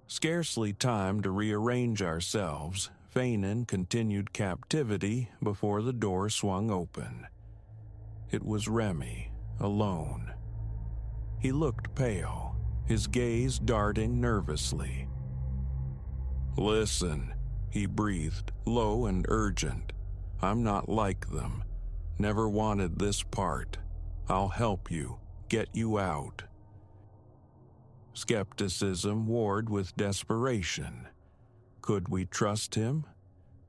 Scarcely time to rearrange ourselves, feigning continued captivity before the door swung open. It was Remy, alone. He looked pale, his gaze darting nervously. "Listen," he breathed, low and urgent. "I'm not like them. Never wanted this part. I'll help you, get you out." Skepticism warred with desperation. Could we trust him?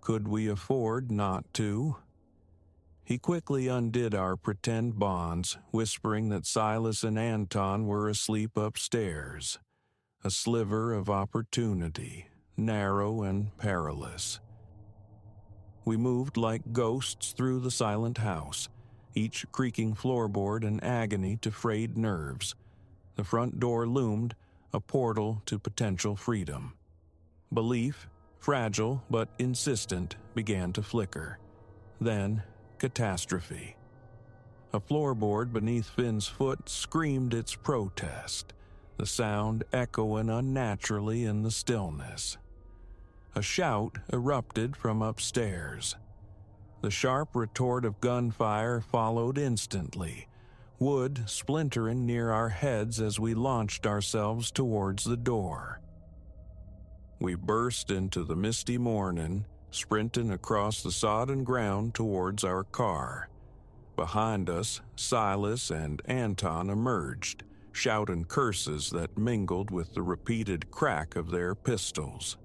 Could we afford not to? He quickly undid our pretend bonds, whispering that Silas and Anton were asleep upstairs. A sliver of opportunity, narrow and perilous. We moved like ghosts through the silent house, each creaking floorboard an agony to frayed nerves. The front door loomed, a portal to potential freedom. Belief, fragile but insistent, began to flicker. Then, catastrophe. A floorboard beneath Finn's foot screamed its protest, the sound echoing unnaturally in the stillness. A shout erupted from upstairs. The sharp retort of gunfire followed instantly, wood splintering near our heads as we launched ourselves towards the door. We burst into the misty morning, sprinting across the sodden ground towards our car. Behind us, Silas and Anton emerged, shouting curses that mingled with the repeated crack of their pistols.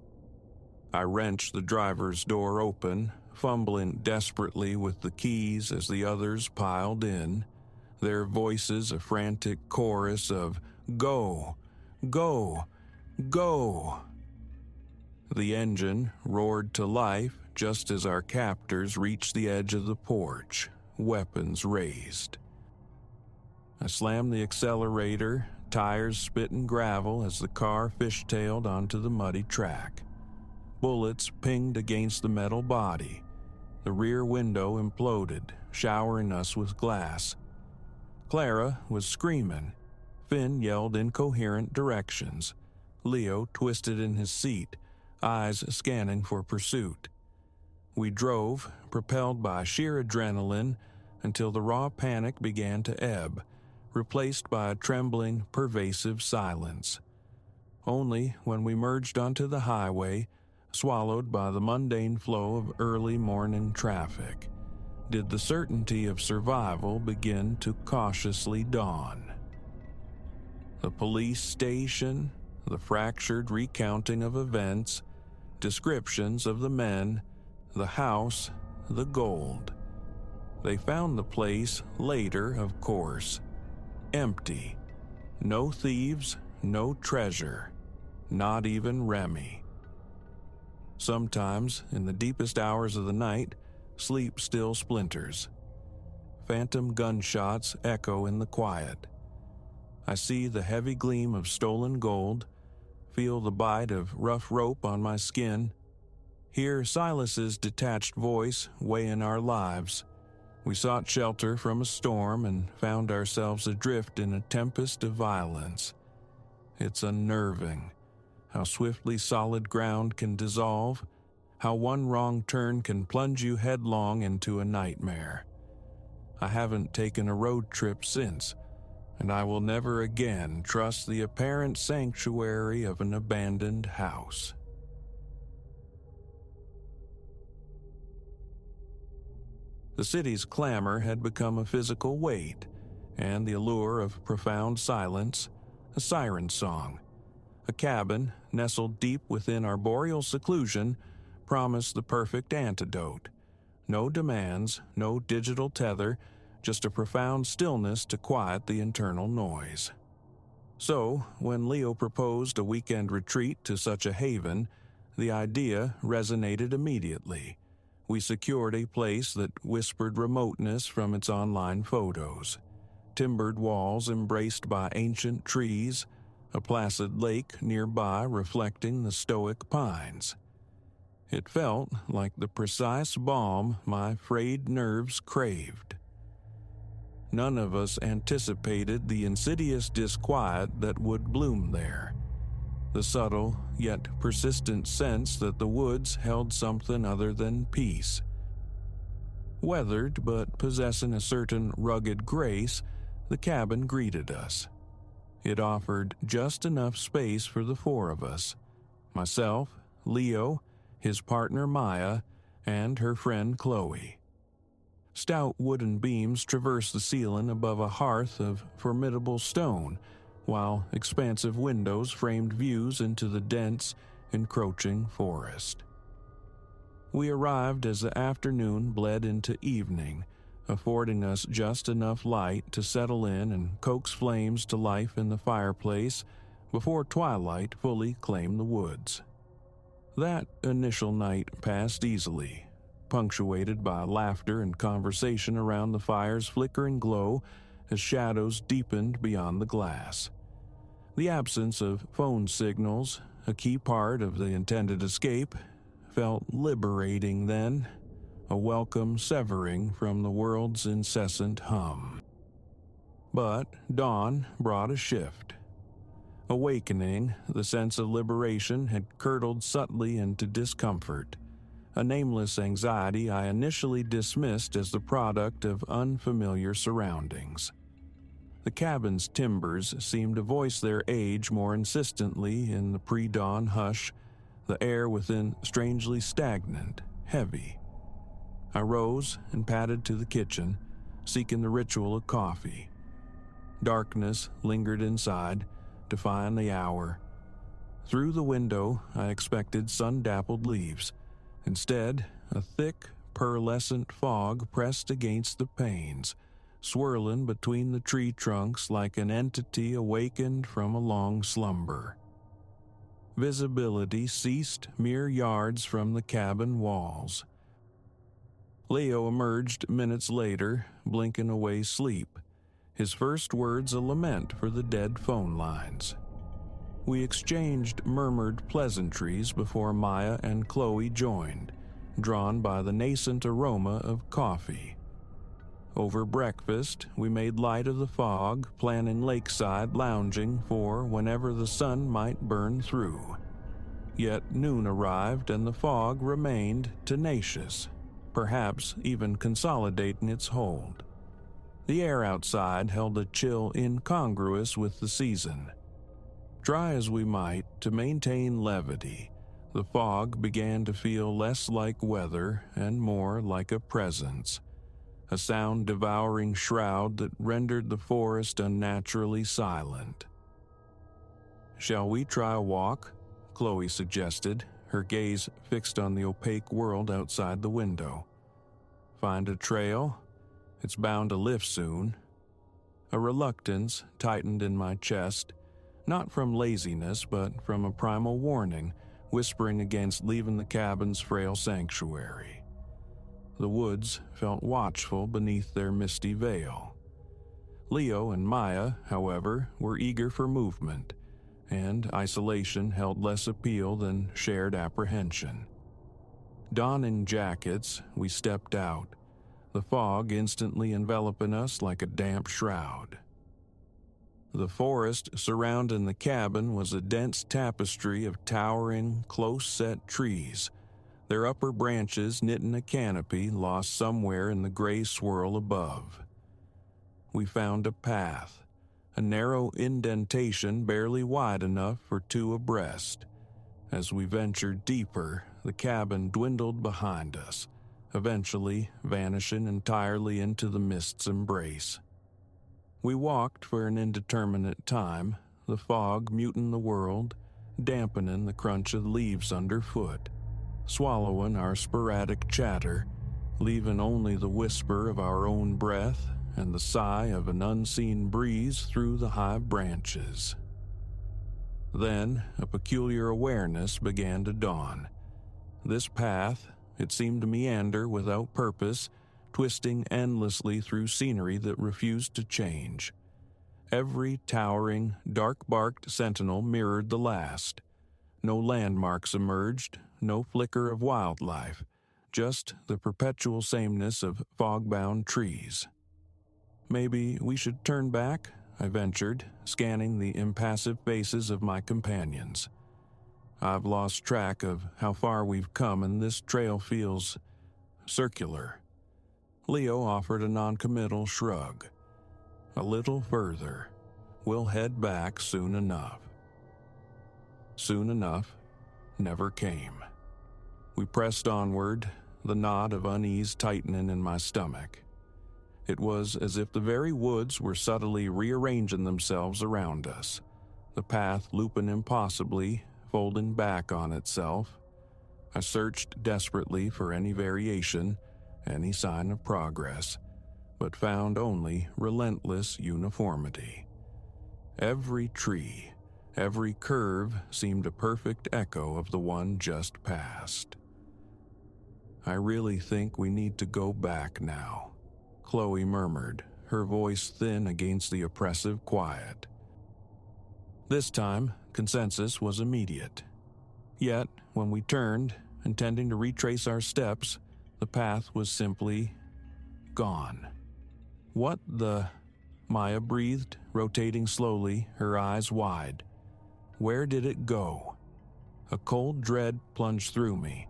I wrenched the driver's door open, fumbling desperately with the keys as the others piled in, their voices a frantic chorus of "Go! Go! Go!" The engine roared to life just as our captors reached the edge of the porch, weapons raised. I slammed the accelerator, tires spitting gravel as the car fishtailed onto the muddy track. Bullets pinged against the metal body. The rear window imploded, showering us with glass. Clara was screaming. Finn yelled incoherent directions. Leo twisted in his seat, eyes scanning for pursuit. We drove, propelled by sheer adrenaline, until the raw panic began to ebb, replaced by a trembling, pervasive silence. Only when we merged onto the highway, swallowed by the mundane flow of early morning traffic, did the certainty of survival begin to cautiously dawn. The police station, the fractured recounting of events, descriptions of the men, the house, the gold. They found the place later, of course. Empty. No thieves, no treasure. Not even Remy. Sometimes, in the deepest hours of the night, sleep still splinters. Phantom gunshots echo in the quiet. I see the heavy gleam of stolen gold, feel the bite of rough rope on my skin, hear Silas's detached voice weighing our lives. We sought shelter from a storm and found ourselves adrift in a tempest of violence. It's unnerving. How swiftly solid ground can dissolve, how one wrong turn can plunge you headlong into a nightmare. I haven't taken a road trip since, and I will never again trust the apparent sanctuary of an abandoned house. The city's clamor had become a physical weight, and the allure of profound silence, a siren song. A cabin, nestled deep within arboreal seclusion, promised the perfect antidote. No demands, no digital tether, just a profound stillness to quiet the internal noise. So, when Leo proposed a weekend retreat to such a haven, the idea resonated immediately. We secured a place that whispered remoteness from its online photos. Timbered walls embraced by ancient trees, a placid lake nearby reflecting the stoic pines. It felt like the precise balm my frayed nerves craved. None of us anticipated the insidious disquiet that would bloom there, the subtle yet persistent sense that the woods held something other than peace. Weathered but possessing a certain rugged grace, the cabin greeted us. It offered just enough space for the four of us: myself, Leo, his partner Maya, and her friend Chloe. Stout wooden beams traversed the ceiling above a hearth of formidable stone, while expansive windows framed views into the dense, encroaching forest. We arrived as the afternoon bled into evening, affording us just enough light to settle in and coax flames to life in the fireplace before twilight fully claimed the woods. That initial night passed easily, punctuated by laughter and conversation around the fire's flickering glow as shadows deepened beyond the glass. The absence of phone signals, a key part of the intended escape, felt liberating then, a welcome severing from the world's incessant hum. But dawn brought a shift. Awakening, the sense of liberation had curdled subtly into discomfort, a nameless anxiety I initially dismissed as the product of unfamiliar surroundings. The cabin's timbers seemed to voice their age more insistently in the pre-dawn hush, the air within strangely stagnant, heavy. I rose and padded to the kitchen, seeking the ritual of coffee. Darkness lingered inside, defying the hour. Through the window, I expected sun-dappled leaves. Instead, a thick, pearlescent fog pressed against the panes, swirling between the tree trunks like an entity awakened from a long slumber. Visibility ceased mere yards from the cabin walls. Leo emerged minutes later, blinking away sleep, his first words a lament for the dead phone lines. We exchanged murmured pleasantries before Maya and Chloe joined, drawn by the nascent aroma of coffee. Over breakfast, we made light of the fog, planning lakeside lounging for whenever the sun might burn through. Yet noon arrived and the fog remained tenacious, perhaps even consolidating its hold. The air outside held a chill incongruous with the season. Try as we might to maintain levity, the fog began to feel less like weather and more like a presence, a sound-devouring shroud that rendered the forest unnaturally silent. "Shall we try a walk?" Chloe suggested, her gaze fixed on the opaque world outside the window. "Find a trail? It's bound to lift soon." A reluctance tightened in my chest, not from laziness but from a primal warning, whispering against leaving the cabin's frail sanctuary. The woods felt watchful beneath their misty veil. Leo and Maya, however, were eager for movement, and isolation held less appeal than shared apprehension. Donning jackets, we stepped out, the fog instantly enveloping us like a damp shroud. The forest surrounding the cabin was a dense tapestry of towering, close-set trees, their upper branches knitting a canopy lost somewhere in the gray swirl above. We found a path, a narrow indentation barely wide enough for two abreast. As we ventured deeper, the cabin dwindled behind us, eventually vanishing entirely into the mist's embrace. We walked for an indeterminate time, the fog muting the world, dampening the crunch of leaves underfoot, swallowing our sporadic chatter, leaving only the whisper of our own breath and the sigh of an unseen breeze through the high branches. Then a peculiar awareness began to dawn. This path, it seemed to meander without purpose, twisting endlessly through scenery that refused to change. Every towering, dark-barked sentinel mirrored the last. No landmarks emerged, no flicker of wildlife, just the perpetual sameness of fog-bound trees. "Maybe we should turn back?" I ventured, scanning the impassive faces of my companions. "I've lost track of how far we've come, and this trail feels circular." Leo offered a noncommittal shrug. "A little further. We'll head back soon enough." Soon enough never came. We pressed onward, the knot of unease tightening in my stomach. It was as if the very woods were subtly rearranging themselves around us, the path looping impossibly, folding back on itself. I searched desperately for any variation, any sign of progress, but found only relentless uniformity. Every tree, every curve seemed a perfect echo of the one just passed. "I really think we need to go back now," Chloe murmured, her voice thin against the oppressive quiet. This time, consensus was immediate. Yet, when we turned, intending to retrace our steps, the path was simply gone. "What the—" Maya breathed, rotating slowly, her eyes wide. Where did it go? A cold dread plunged through me.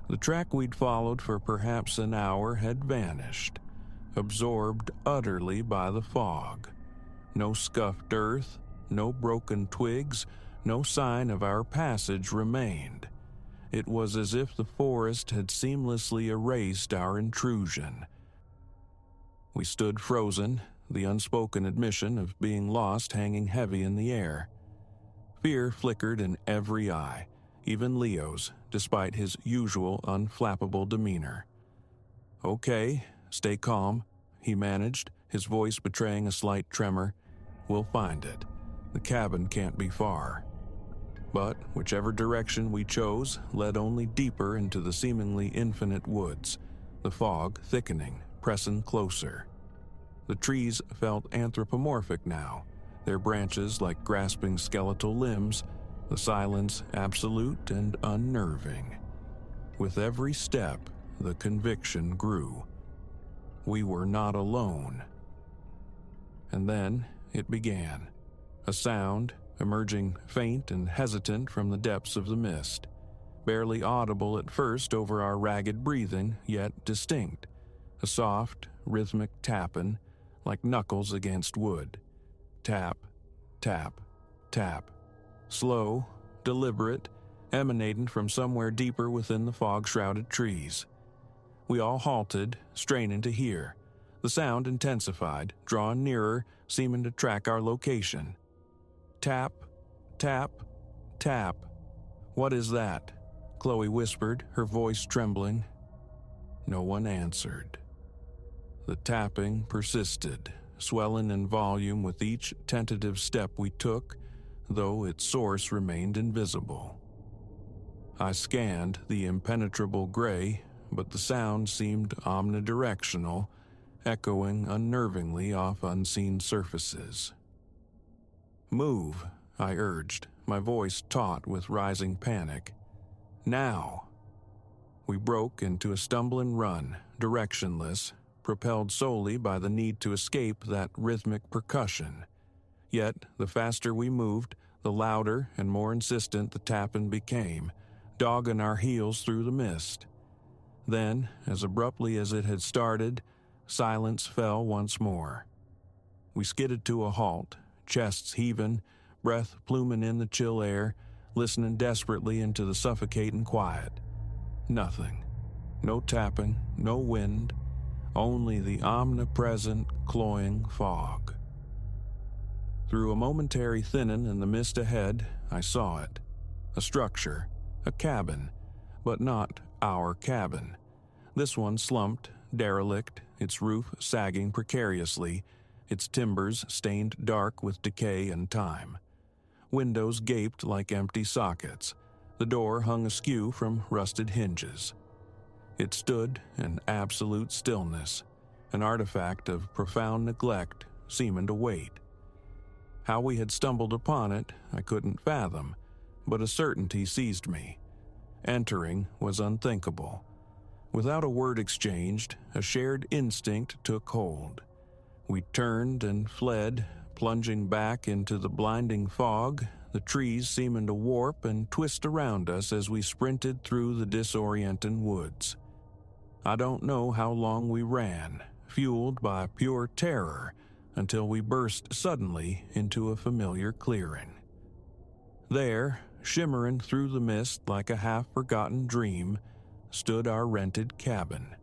The track we'd followed for perhaps an hour had vanished, absorbed utterly by the fog. No scuffed earth, no broken twigs, no sign of our passage remained. It was as if the forest had seamlessly erased our intrusion. We stood frozen, the unspoken admission of being lost hanging heavy in the air. Fear flickered in every eye, even Leo's, despite his usual unflappable demeanor. "Okay, stay calm," he managed, his voice betraying a slight tremor. "We'll find it. The cabin can't be far." But whichever direction we chose led only deeper into the seemingly infinite woods, the fog thickening, pressing closer. The trees felt anthropomorphic now, their branches like grasping skeletal limbs, the silence absolute and unnerving. With every step, the conviction grew. We were not alone. And then it began. A sound, emerging faint and hesitant from the depths of the mist, barely audible at first over our ragged breathing, yet distinct. A soft, rhythmic tapping, like knuckles against wood. Tap, tap, tap. Slow, deliberate, emanating from somewhere deeper within the fog-shrouded trees. We all halted, straining to hear. The sound intensified, drawing nearer, seeming to track our location. Tap, tap, tap. "What is that?" Chloe whispered, her voice trembling. No one answered. The tapping persisted, swelling in volume with each tentative step we took, though its source remained invisible. I scanned the impenetrable gray, but the sound seemed omnidirectional, echoing unnervingly off unseen surfaces. "Move," I urged, my voice taut with rising panic. "Now!" We broke into a stumbling run, directionless, propelled solely by the need to escape that rhythmic percussion. Yet, the faster we moved, the louder and more insistent the tapping became, dogging our heels through the mist. Then, as abruptly as it had started, silence fell once more. We skidded to a halt, chests heaving, breath pluming in the chill air, listening desperately into the suffocating quiet. Nothing. No tapping, no wind, only the omnipresent, cloying fog. Through a momentary thinning in the mist ahead, I saw it. A structure, a cabin, but not our cabin. This one slumped, derelict, its roof sagging precariously, its timbers stained dark with decay and time. Windows gaped like empty sockets. The door hung askew from rusted hinges. It stood in absolute stillness, an artifact of profound neglect seeming to wait. How we had stumbled upon it, I couldn't fathom, but a certainty seized me. Entering was unthinkable. Without a word exchanged, a shared instinct took hold. We turned and fled, plunging back into the blinding fog, the trees seeming to warp and twist around us as we sprinted through the disorienting woods. I don't know how long we ran, fueled by pure terror, until we burst suddenly into a familiar clearing. There, shimmering through the mist like a half-forgotten dream, stood our rented cabin.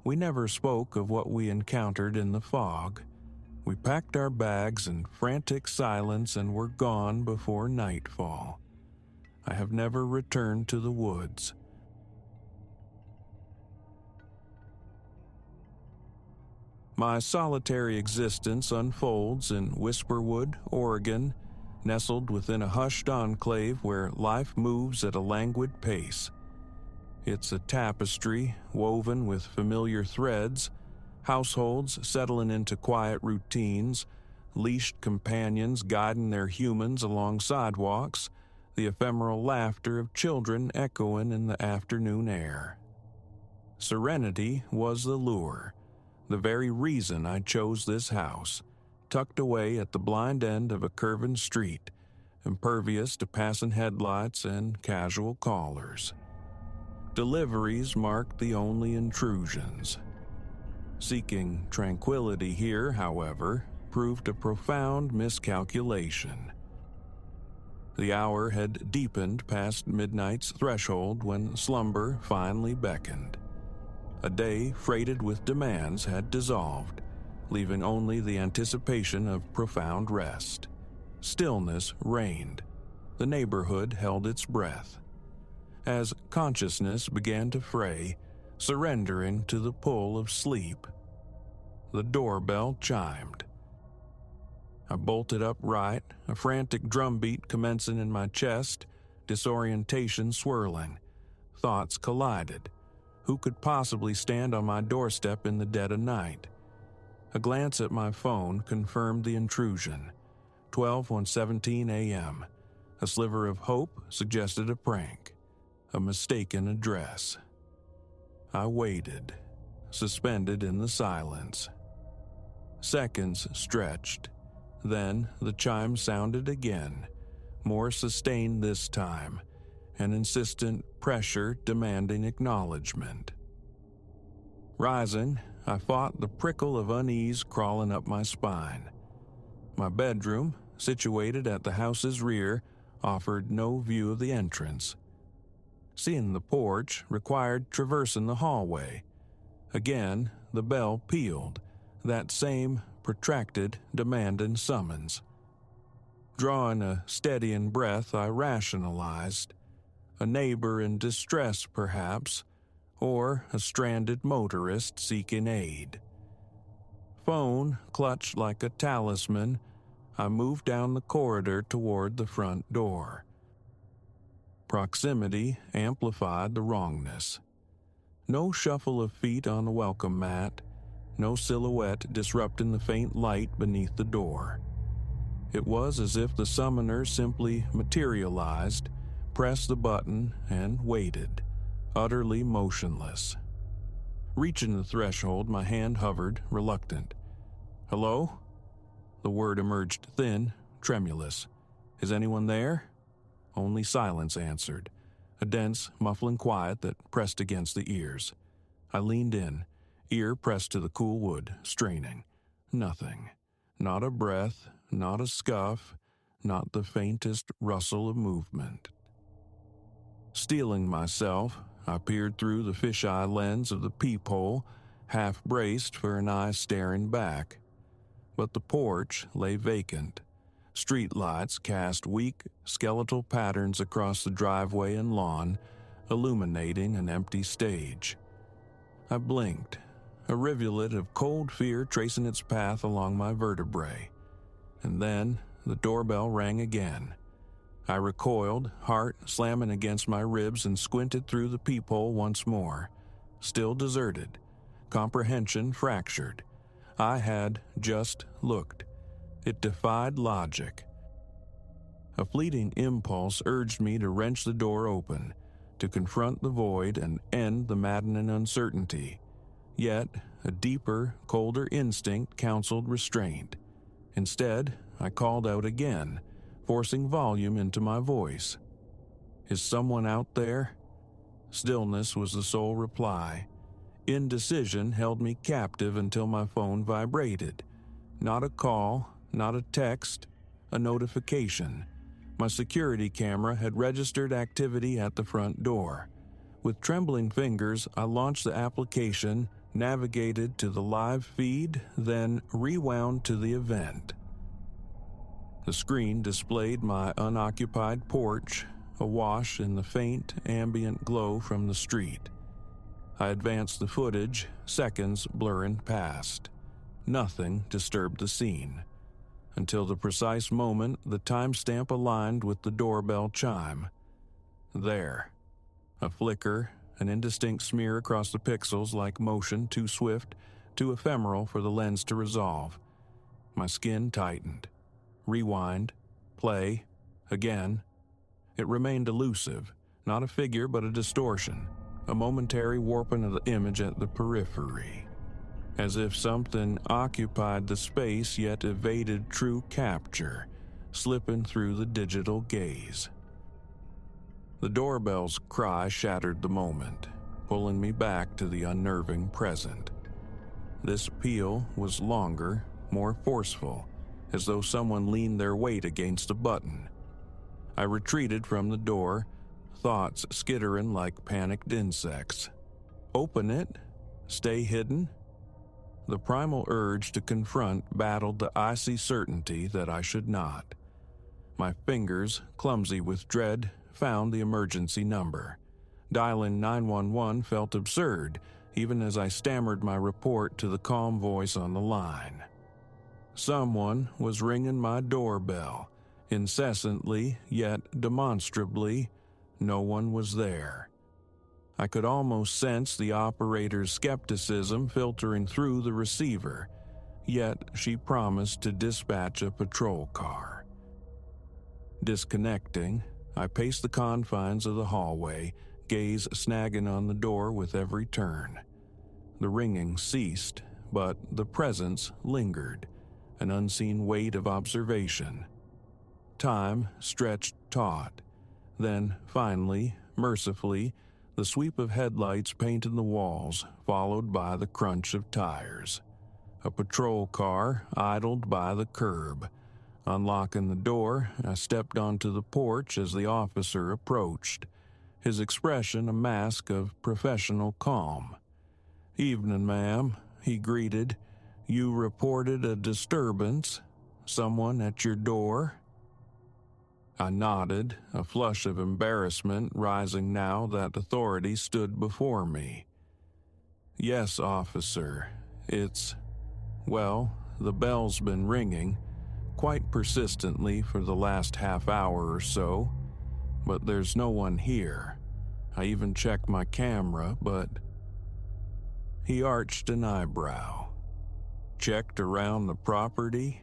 We never spoke of what we encountered in the fog. We packed our bags in frantic silence and were gone before nightfall. I have never returned to the woods. My solitary existence unfolds in Whisperwood, Oregon, nestled within a hushed enclave where life moves at a languid pace. It's a tapestry woven with familiar threads, households settling into quiet routines, leashed companions guiding their humans along sidewalks, the ephemeral laughter of children echoing in the afternoon air. Serenity was the lure, the very reason I chose this house, tucked away at the blind end of a curving street, impervious to passing headlights and casual callers. Deliveries marked the only intrusions. Seeking tranquility here, however, proved a profound miscalculation. The hour had deepened past midnight's threshold when slumber finally beckoned. A day freighted with demands had dissolved, leaving only the anticipation of profound rest. Stillness reigned. The neighborhood held its breath. As consciousness began to fray, surrendering to the pull of sleep, the doorbell chimed. I bolted upright, a frantic drumbeat commencing in my chest, disorientation swirling. Thoughts collided. Who could possibly stand on my doorstep in the dead of night? A glance at my phone confirmed the intrusion. 12:17 a.m. A sliver of hope suggested a prank. A mistaken address. I waited, suspended in the silence. Seconds stretched. Then the chime sounded again, more sustained this time, an insistent pressure demanding acknowledgement. Rising, I fought the prickle of unease crawling up my spine. My bedroom, situated at the house's rear, offered no view of the entrance. Seeing the porch required traversing the hallway. Again, the bell pealed, that same protracted, demanding summons. Drawing a steadying breath, I rationalized. A neighbor in distress, perhaps, or a stranded motorist seeking aid. Phone clutched like a talisman, I moved down the corridor toward the front door. Proximity amplified the wrongness. No shuffle of feet on the welcome mat, no silhouette disrupting the faint light beneath the door. It was as if the summoner simply materialized, pressed the button, and waited, utterly motionless. Reaching the threshold, my hand hovered, reluctant. "Hello?" The word emerged thin, tremulous. "Is anyone there?" Only silence answered, a dense, muffling quiet that pressed against the ears. I leaned in, ear pressed to the cool wood, straining. Nothing. Not a breath, not a scuff, not the faintest rustle of movement. Steeling myself, I peered through the fisheye lens of the peephole, half braced for an eye staring back. But the porch lay vacant. Streetlights cast weak, skeletal patterns across the driveway and lawn, illuminating an empty stage. I blinked. a rivulet of cold fear tracing its path along my vertebrae. And then the doorbell rang again. I recoiled, heart slamming against my ribs, and squinted through the peephole once more. Still deserted. Comprehension fractured. I had just looked. It defied logic. A fleeting impulse urged me to wrench the door open, to confront the void and end the maddening uncertainty. Yet, a deeper, colder instinct counseled restraint. Instead, I called out again, forcing volume into my voice. "Is someone out there?" Stillness was the sole reply. Indecision held me captive until my phone vibrated. Not a call, not a text, a notification. My security camera had registered activity at the front door. With trembling fingers, I launched the application, navigated to the live feed, then rewound to the event. The screen displayed my unoccupied porch, awash in the faint, ambient glow from the street. I advanced the footage, seconds blurring past. Nothing disturbed the scene. Until the precise moment the timestamp aligned with the doorbell chime. There. A flicker, an indistinct smear across the pixels like motion too swift, too ephemeral for the lens to resolve. My skin tightened. Rewind. Play. Again. It remained elusive. Not a figure but a distortion. A momentary warping of the image at the periphery. As if something occupied the space yet evaded true capture, slipping through the digital gaze. The doorbell's cry shattered the moment, pulling me back to the unnerving present. This peal was longer, more forceful, as though someone leaned their weight against a button. I retreated from the door, thoughts skittering like panicked insects. Open it? Stay hidden? The primal urge to confront battled the icy certainty that I should not. My fingers, clumsy with dread, found the emergency number. Dialing 911 felt absurd, even as I stammered my report to the calm voice on the line. Someone was ringing my doorbell, incessantly yet demonstrably. No one was there. I could almost sense the operator's skepticism filtering through the receiver, yet she promised to dispatch a patrol car. Disconnecting, I paced the confines of the hallway, gaze snagging on the door with every turn. The ringing ceased, but the presence lingered, an unseen weight of observation. Time stretched taut. Then, finally, mercifully, the sweep of headlights painted the walls, followed by the crunch of tires. A patrol car idled by the curb. Unlocking the door, I stepped onto the porch as the officer approached, his expression a mask of professional calm. "Evening, ma'am," he greeted. "You reported a disturbance? Someone at your door?" I nodded, a flush of embarrassment rising now that authority stood before me. "Yes, officer. The bell's been ringing, quite persistently for the last half hour or so, but there's no one here. I even checked my camera, but..." He arched an eyebrow. "Checked around the property?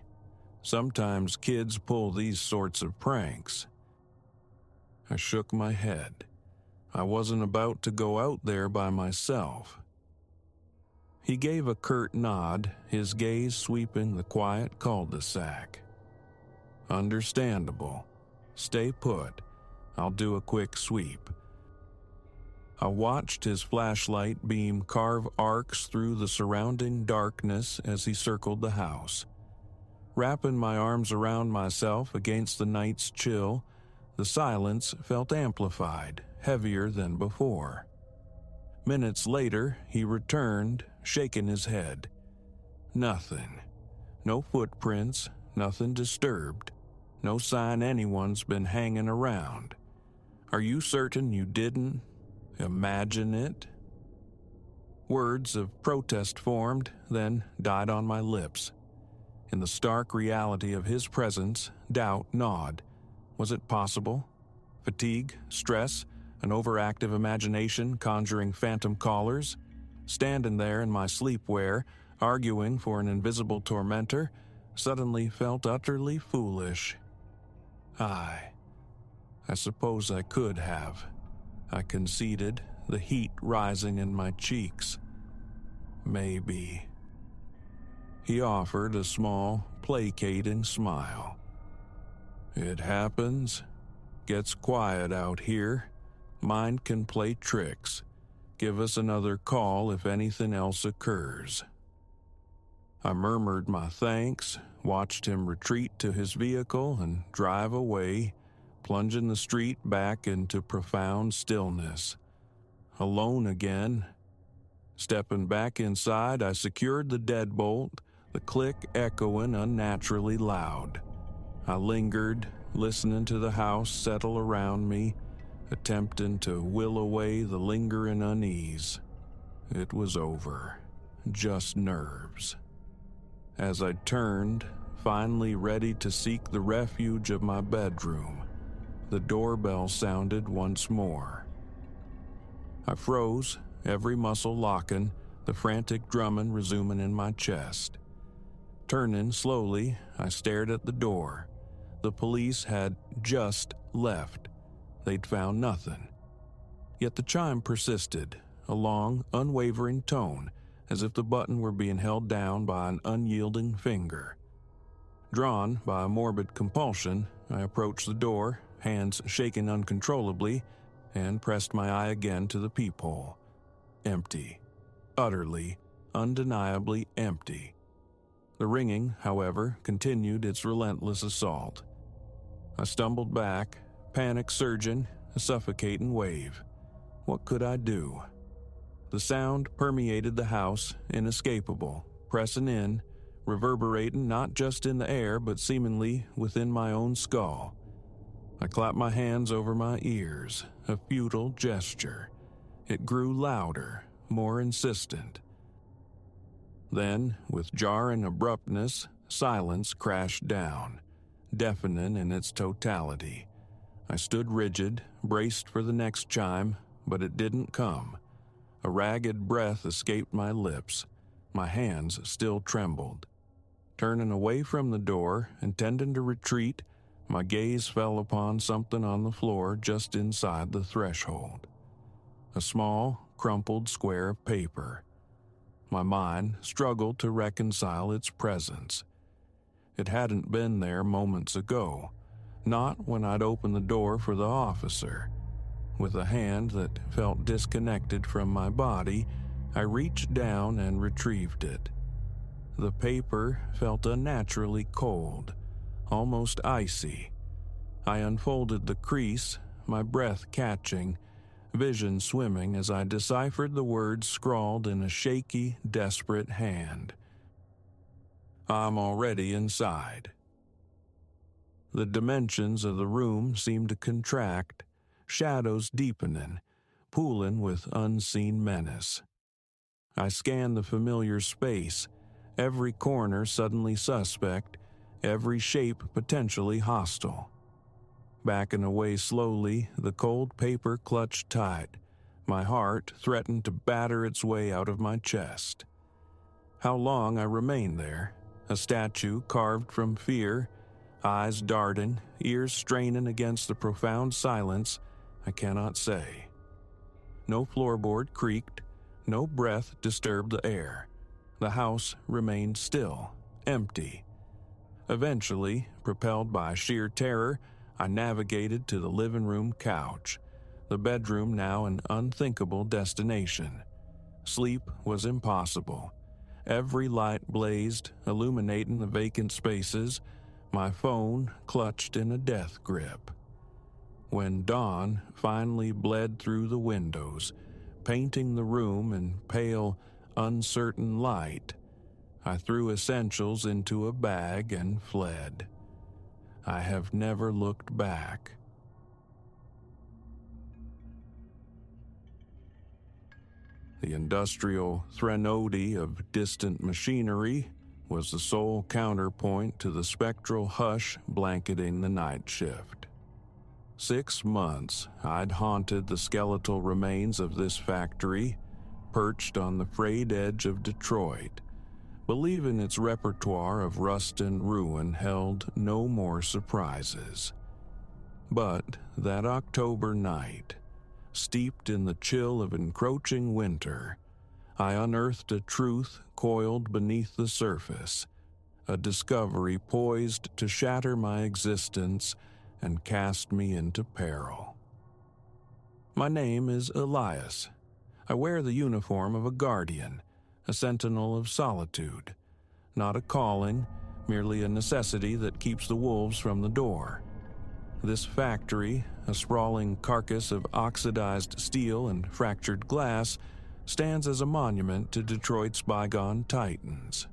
Sometimes kids pull these sorts of pranks." I shook my head. I wasn't about to go out there by myself. He gave a curt nod, his gaze sweeping the quiet cul-de-sac. "Understandable. Stay put. I'll do a quick sweep." I watched his flashlight beam carve arcs through the surrounding darkness as he circled the house. Wrapping my arms around myself against the night's chill, the silence felt amplified, heavier than before. Minutes later, he returned, shaking his head. Nothing. No footprints, nothing disturbed. No sign anyone's been hanging around. "Are you certain you didn't imagine it?" Words of protest formed, then died on my lips. In the stark reality of his presence, doubt gnawed. Was it possible? Fatigue, stress, an overactive imagination conjuring phantom callers? Standing there in my sleepwear, arguing for an invisible tormentor, suddenly felt utterly foolish. I suppose I could have. I conceded, the heat rising in my cheeks. Maybe. He offered a small, placating smile. It happens. Gets quiet out here. Mind can play tricks. Give us another call if anything else occurs. I murmured my thanks, watched him retreat to his vehicle and drive away, plunging the street back into profound stillness. Alone again. Stepping back inside, I secured the deadbolt, the click echoing unnaturally loud. I lingered, listening to the house settle around me, attempting to will away the lingering unease. It was over. Just nerves. As I turned, finally ready to seek the refuge of my bedroom, the doorbell sounded once more. I froze, every muscle locking, the frantic drumming resuming in my chest. Turning slowly, I stared at the door. The police had just left. They'd found nothing. Yet the chime persisted, a long, unwavering tone, as if the button were being held down by an unyielding finger. Drawn by a morbid compulsion, I approached the door, hands shaking uncontrollably, and pressed my eye again to the peephole. Empty. Utterly, undeniably empty. The ringing, however, continued its relentless assault. I stumbled back, panic surging, a suffocating wave. What could I do? The sound permeated the house, inescapable, pressing in, reverberating not just in the air but seemingly within my own skull. I clapped my hands over my ears, a futile gesture. It grew louder, more insistent. Then, with jarring abruptness, silence crashed down, deafening in its totality. I stood rigid, braced for the next chime, but it didn't come. A ragged breath escaped my lips. My hands still trembled. Turning away from the door, intending to retreat, my gaze fell upon something on the floor just inside the threshold. A small, crumpled square of paper. My mind struggled to reconcile its presence. It hadn't been there moments ago, not when I'd opened the door for the officer. With a hand that felt disconnected from my body, I reached down and retrieved it. The paper felt unnaturally cold, almost icy. I unfolded the crease, my breath catching, vision swimming as I deciphered the words scrawled in a shaky, desperate hand. I'm already inside. The dimensions of the room seemed to contract, shadows deepening, pooling with unseen menace. I scanned the familiar space, every corner suddenly suspect, every shape potentially hostile. Backing away slowly, the cold paper clutched tight. My heart threatened to batter its way out of my chest. How long I remained there, a statue carved from fear, eyes darting, ears straining against the profound silence, I cannot say. No floorboard creaked, no breath disturbed the air. The house remained still, empty. Eventually, propelled by sheer terror, I navigated to the living room couch, the bedroom now an unthinkable destination. Sleep was impossible. Every light blazed, illuminating the vacant spaces, my phone clutched in a death grip. When dawn finally bled through the windows, painting the room in pale, uncertain light, I threw essentials into a bag and fled. I have never looked back. The industrial threnody of distant machinery was the sole counterpoint to the spectral hush blanketing the night shift. 6 months I'd haunted the skeletal remains of this factory, perched on the frayed edge of Detroit, believing its repertoire of rust and ruin held no more surprises. But that October night, steeped in the chill of encroaching winter, I unearthed a truth coiled beneath the surface, a discovery poised to shatter my existence and cast me into peril. My name is Elias. I wear the uniform of a guardian, a sentinel of solitude, not a calling, merely a necessity that keeps the wolves from the door. This factory, a sprawling carcass of oxidized steel and fractured glass, stands as a monument to Detroit's bygone titans.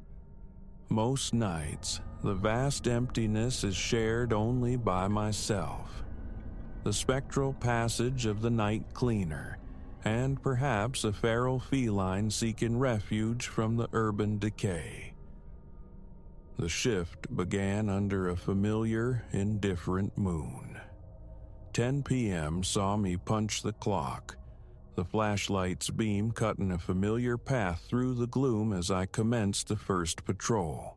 Most nights, the vast emptiness is shared only by myself. The spectral passage of the night cleaner, and perhaps a feral feline seeking refuge from the urban decay. The shift began under a familiar, indifferent moon. 10 p.m. saw me punch the clock, the flashlight's beam cutting a familiar path through the gloom as I commenced the first patrol.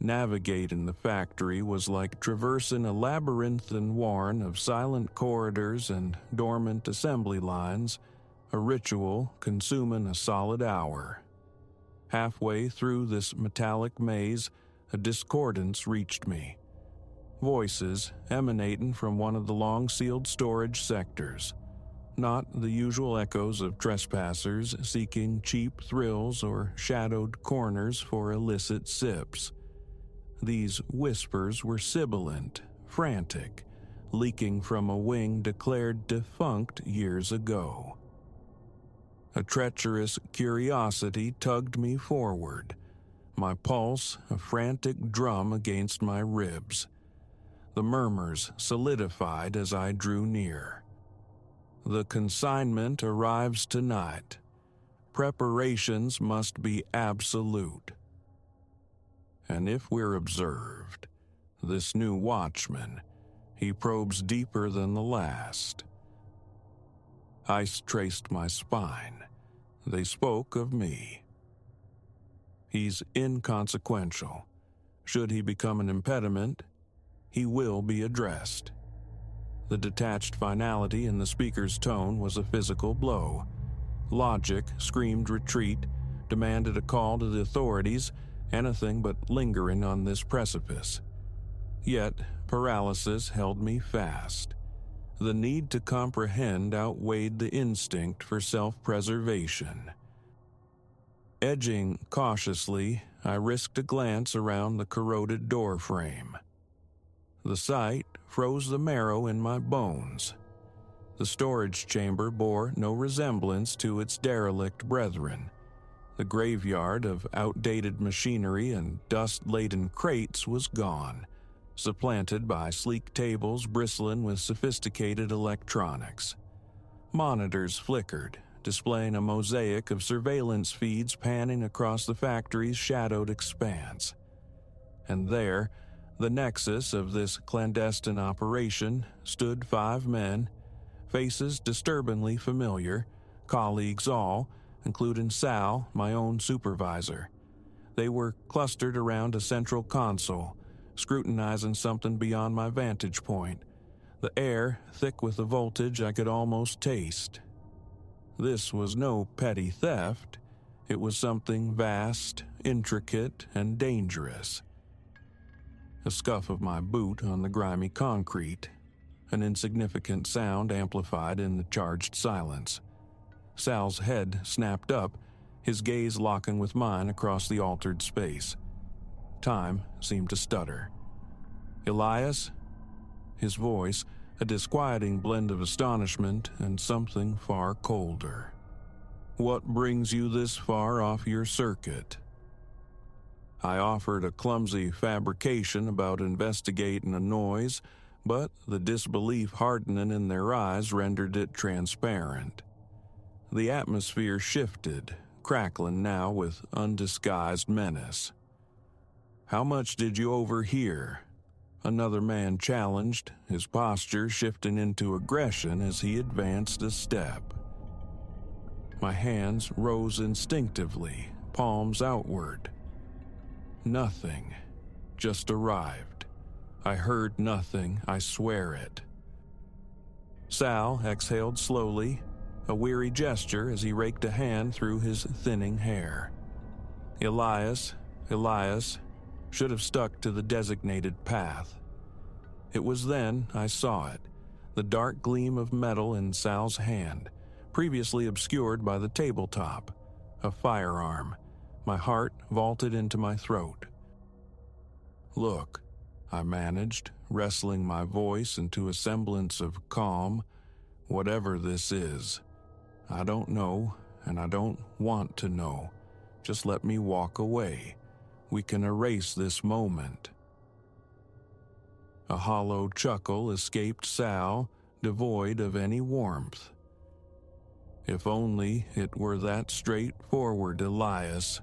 Navigating the factory was like traversing a labyrinthine warren of silent corridors and dormant assembly lines, a ritual consuming a solid hour. Halfway through this metallic maze, a discordance reached me. Voices emanating from one of the long-sealed storage sectors. Not the usual echoes of trespassers seeking cheap thrills or shadowed corners for illicit sips. These whispers were sibilant, frantic, leaking from a wing declared defunct years ago. A treacherous curiosity tugged me forward, my pulse a frantic drum against my ribs. The murmurs solidified as I drew near. The consignment arrives tonight. Preparations must be absolute. And if we're observed, this new watchman, he probes deeper than the last. Ice traced my spine. They spoke of me. He's inconsequential. Should he become an impediment, he will be addressed. The detached finality in the speaker's tone was a physical blow. Logic screamed retreat, demanded a call to the authorities, anything but lingering on this precipice. Yet paralysis held me fast. The need to comprehend outweighed the instinct for self-preservation. Edging cautiously, I risked a glance around the corroded doorframe. The sight froze the marrow in my bones. The storage chamber bore no resemblance to its derelict brethren. The graveyard of outdated machinery and dust-laden crates was gone, supplanted by sleek tables bristling with sophisticated electronics. Monitors flickered, displaying a mosaic of surveillance feeds panning across the factory's shadowed expanse. And there, the nexus of this clandestine operation, stood 5 men, faces disturbingly familiar, colleagues all, including Sal, my own supervisor. They were clustered around a central console, scrutinizing something beyond my vantage point, the air thick with a voltage I could almost taste. This was no petty theft. It was something vast, intricate, and dangerous. A scuff of my boot on the grimy concrete, an insignificant sound amplified in the charged silence. Sal's head snapped up, his gaze locking with mine across the altered space. Time seemed to stutter. "Elias?" His voice, a disquieting blend of astonishment and something far colder. "What brings you this far off your circuit?" I offered a clumsy fabrication about investigating a noise, but the disbelief hardening in their eyes rendered it transparent. The atmosphere shifted, crackling now with undisguised menace. "How much did you overhear?" Another man challenged, his posture shifting into aggression as he advanced a step. My hands rose instinctively, palms outward. Nothing. Just arrived. I heard nothing, I swear it. Sal exhaled slowly, a weary gesture as he raked a hand through his thinning hair. Elias, should have stuck to the designated path. It was then I saw it, the dark gleam of metal in Sal's hand, previously obscured by the tabletop, a firearm. My heart vaulted into my throat. "Look," I managed, wrestling my voice into a semblance of calm. "Whatever this is, I don't know, and I don't want to know. Just let me walk away. We can erase this moment." A hollow chuckle escaped Sal, devoid of any warmth. "If only it were that straightforward, Elias.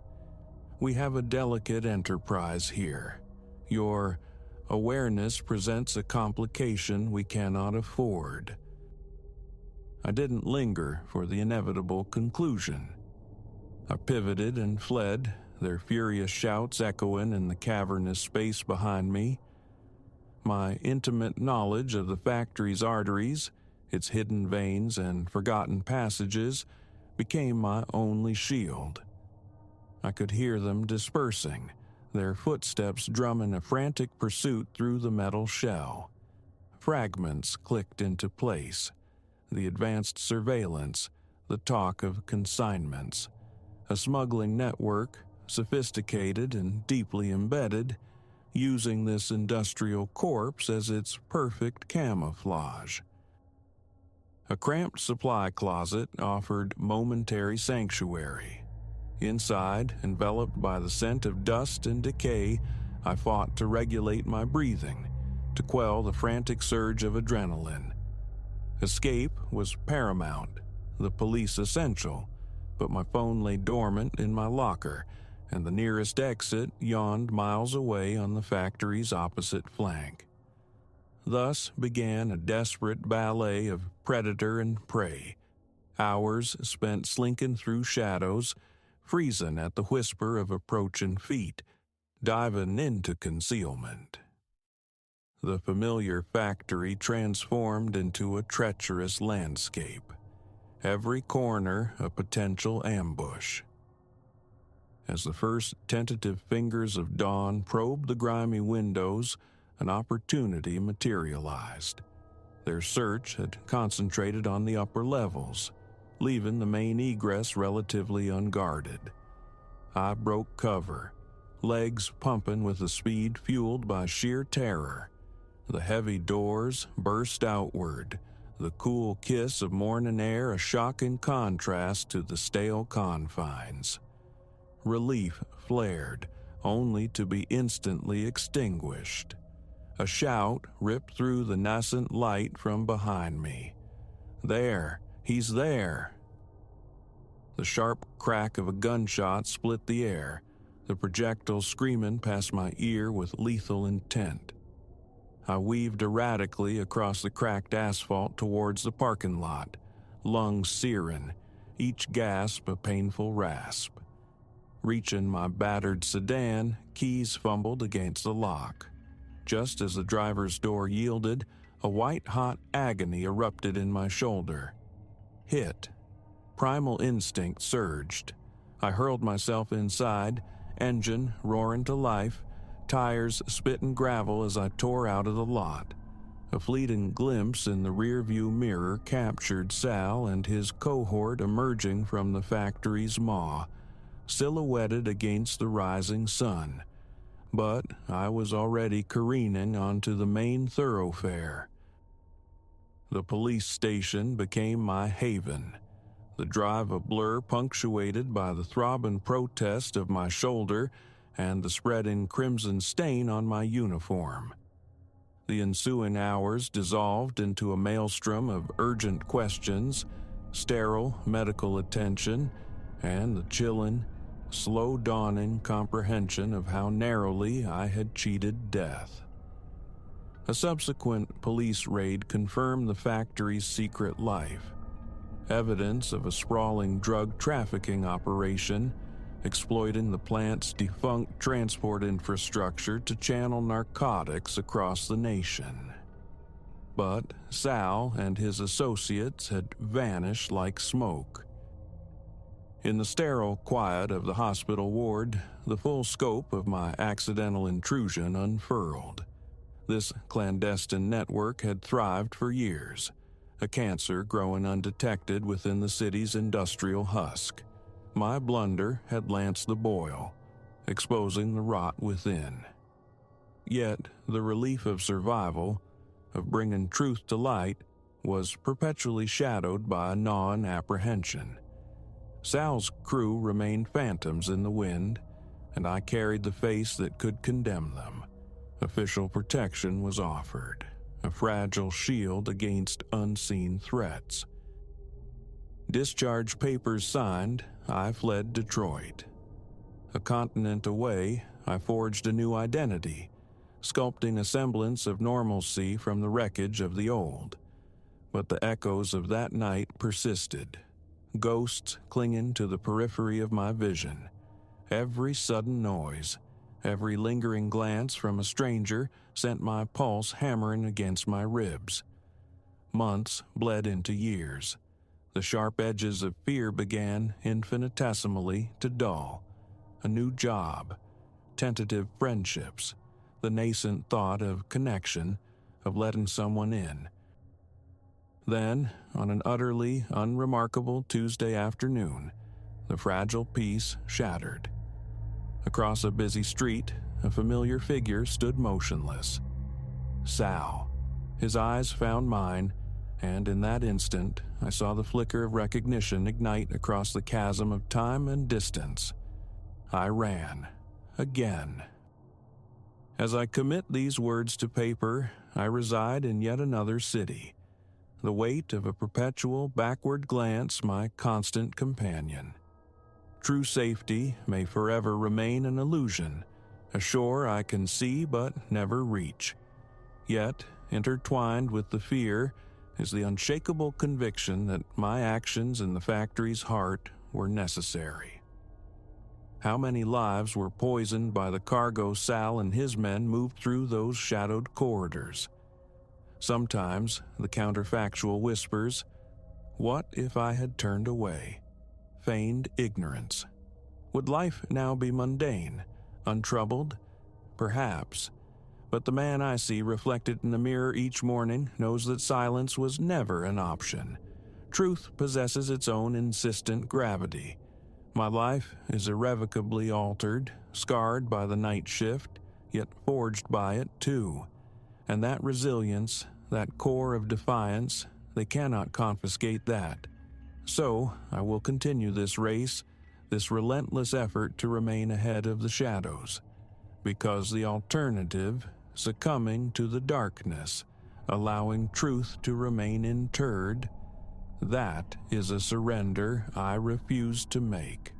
We have a delicate enterprise here. Your awareness presents a complication we cannot afford." I didn't linger for the inevitable conclusion. I pivoted and fled, their furious shouts echoing in the cavernous space behind me. My intimate knowledge of the factory's arteries, its hidden veins and forgotten passages, became my only shield. I could hear them dispersing, their footsteps drumming a frantic pursuit through the metal shell. Fragments clicked into place, the advanced surveillance, the talk of consignments, a smuggling network, sophisticated and deeply embedded, using this industrial corpse as its perfect camouflage. A cramped supply closet offered momentary sanctuary. Inside, enveloped by the scent of dust and decay, I fought to regulate my breathing, to quell the frantic surge of adrenaline. Escape was paramount, the police essential, but my phone lay dormant in my locker, and the nearest exit yawned miles away on the factory's opposite flank. Thus began a desperate ballet of predator and prey, hours spent slinking through shadows, freezing at the whisper of approaching feet, diving into concealment. The familiar factory transformed into a treacherous landscape, every corner a potential ambush. As the first tentative fingers of dawn probed the grimy windows, an opportunity materialized. Their search had concentrated on the upper levels, leaving the main egress relatively unguarded. I broke cover, legs pumping with a speed fueled by sheer terror. The heavy doors burst outward, the cool kiss of morning air a shocking contrast to the stale confines. Relief flared, only to be instantly extinguished. A shout ripped through the nascent light from behind me. "There! He's there!" The sharp crack of a gunshot split the air, the projectile screaming past my ear with lethal intent. I weaved erratically across the cracked asphalt towards the parking lot, lungs searing, each gasp a painful rasp. Reaching my battered sedan, keys fumbled against the lock. Just as the driver's door yielded, a white-hot agony erupted in my shoulder. Hit. Primal instinct surged. I hurled myself inside, engine roaring to life, tires spitting gravel as I tore out of the lot. A fleeting glimpse in the rearview mirror captured Sal and his cohort emerging from the factory's maw, silhouetted against the rising sun. But I was already careening onto the main thoroughfare. The police station became my haven, the drive a blur punctuated by the throbbing protest of my shoulder and the spreading crimson stain on my uniform. The ensuing hours dissolved into a maelstrom of urgent questions, sterile medical attention, and the chilling, slow-dawning comprehension of how narrowly I had cheated death. A subsequent police raid confirmed the factory's secret life, evidence of a sprawling drug trafficking operation exploiting the plant's defunct transport infrastructure to channel narcotics across the nation. But Sal and his associates had vanished like smoke. In the sterile quiet of the hospital ward, the full scope of my accidental intrusion unfurled. This clandestine network had thrived for years, a cancer growing undetected within the city's industrial husk. My blunder had lanced the boil, exposing the rot within. Yet the relief of survival, of bringing truth to light, was perpetually shadowed by a gnawing apprehension. Sal's crew remained phantoms in the wind, and I carried the face that could condemn them. Official protection was offered, a fragile shield against unseen threats. Discharge papers signed, I fled Detroit. A continent away, I forged a new identity, sculpting a semblance of normalcy from the wreckage of the old. But the echoes of that night persisted, ghosts clinging to the periphery of my vision. Every sudden noise, every lingering glance from a stranger sent my pulse hammering against my ribs. Months bled into years. The sharp edges of fear began infinitesimally to dull. A new job, tentative friendships, the nascent thought of connection, of letting someone in. Then, on an utterly unremarkable Tuesday afternoon, the fragile peace shattered. Across a busy street, a familiar figure stood motionless. Sal. His eyes found mine, and in that instant, I saw the flicker of recognition ignite across the chasm of time and distance. I ran. Again. As I commit these words to paper, I reside in yet another city. The weight of a perpetual backward glance my constant companion. True safety may forever remain an illusion, a shore I can see but never reach. Yet, intertwined with the fear, is the unshakable conviction that my actions in the factory's heart were necessary. How many lives were poisoned by the cargo Sal and his men moved through those shadowed corridors? Sometimes the counterfactual whispers, "What if I had turned away?" Feigned ignorance. Would life now be mundane, untroubled? Perhaps. But the man I see reflected in the mirror each morning knows that silence was never an option. Truth possesses its own insistent gravity. My life is irrevocably altered, scarred by the night shift, yet forged by it too. And that resilience, that core of defiance, they cannot confiscate that. So, I will continue this race, this relentless effort to remain ahead of the shadows. Because the alternative, succumbing to the darkness, allowing truth to remain interred, that is a surrender I refuse to make.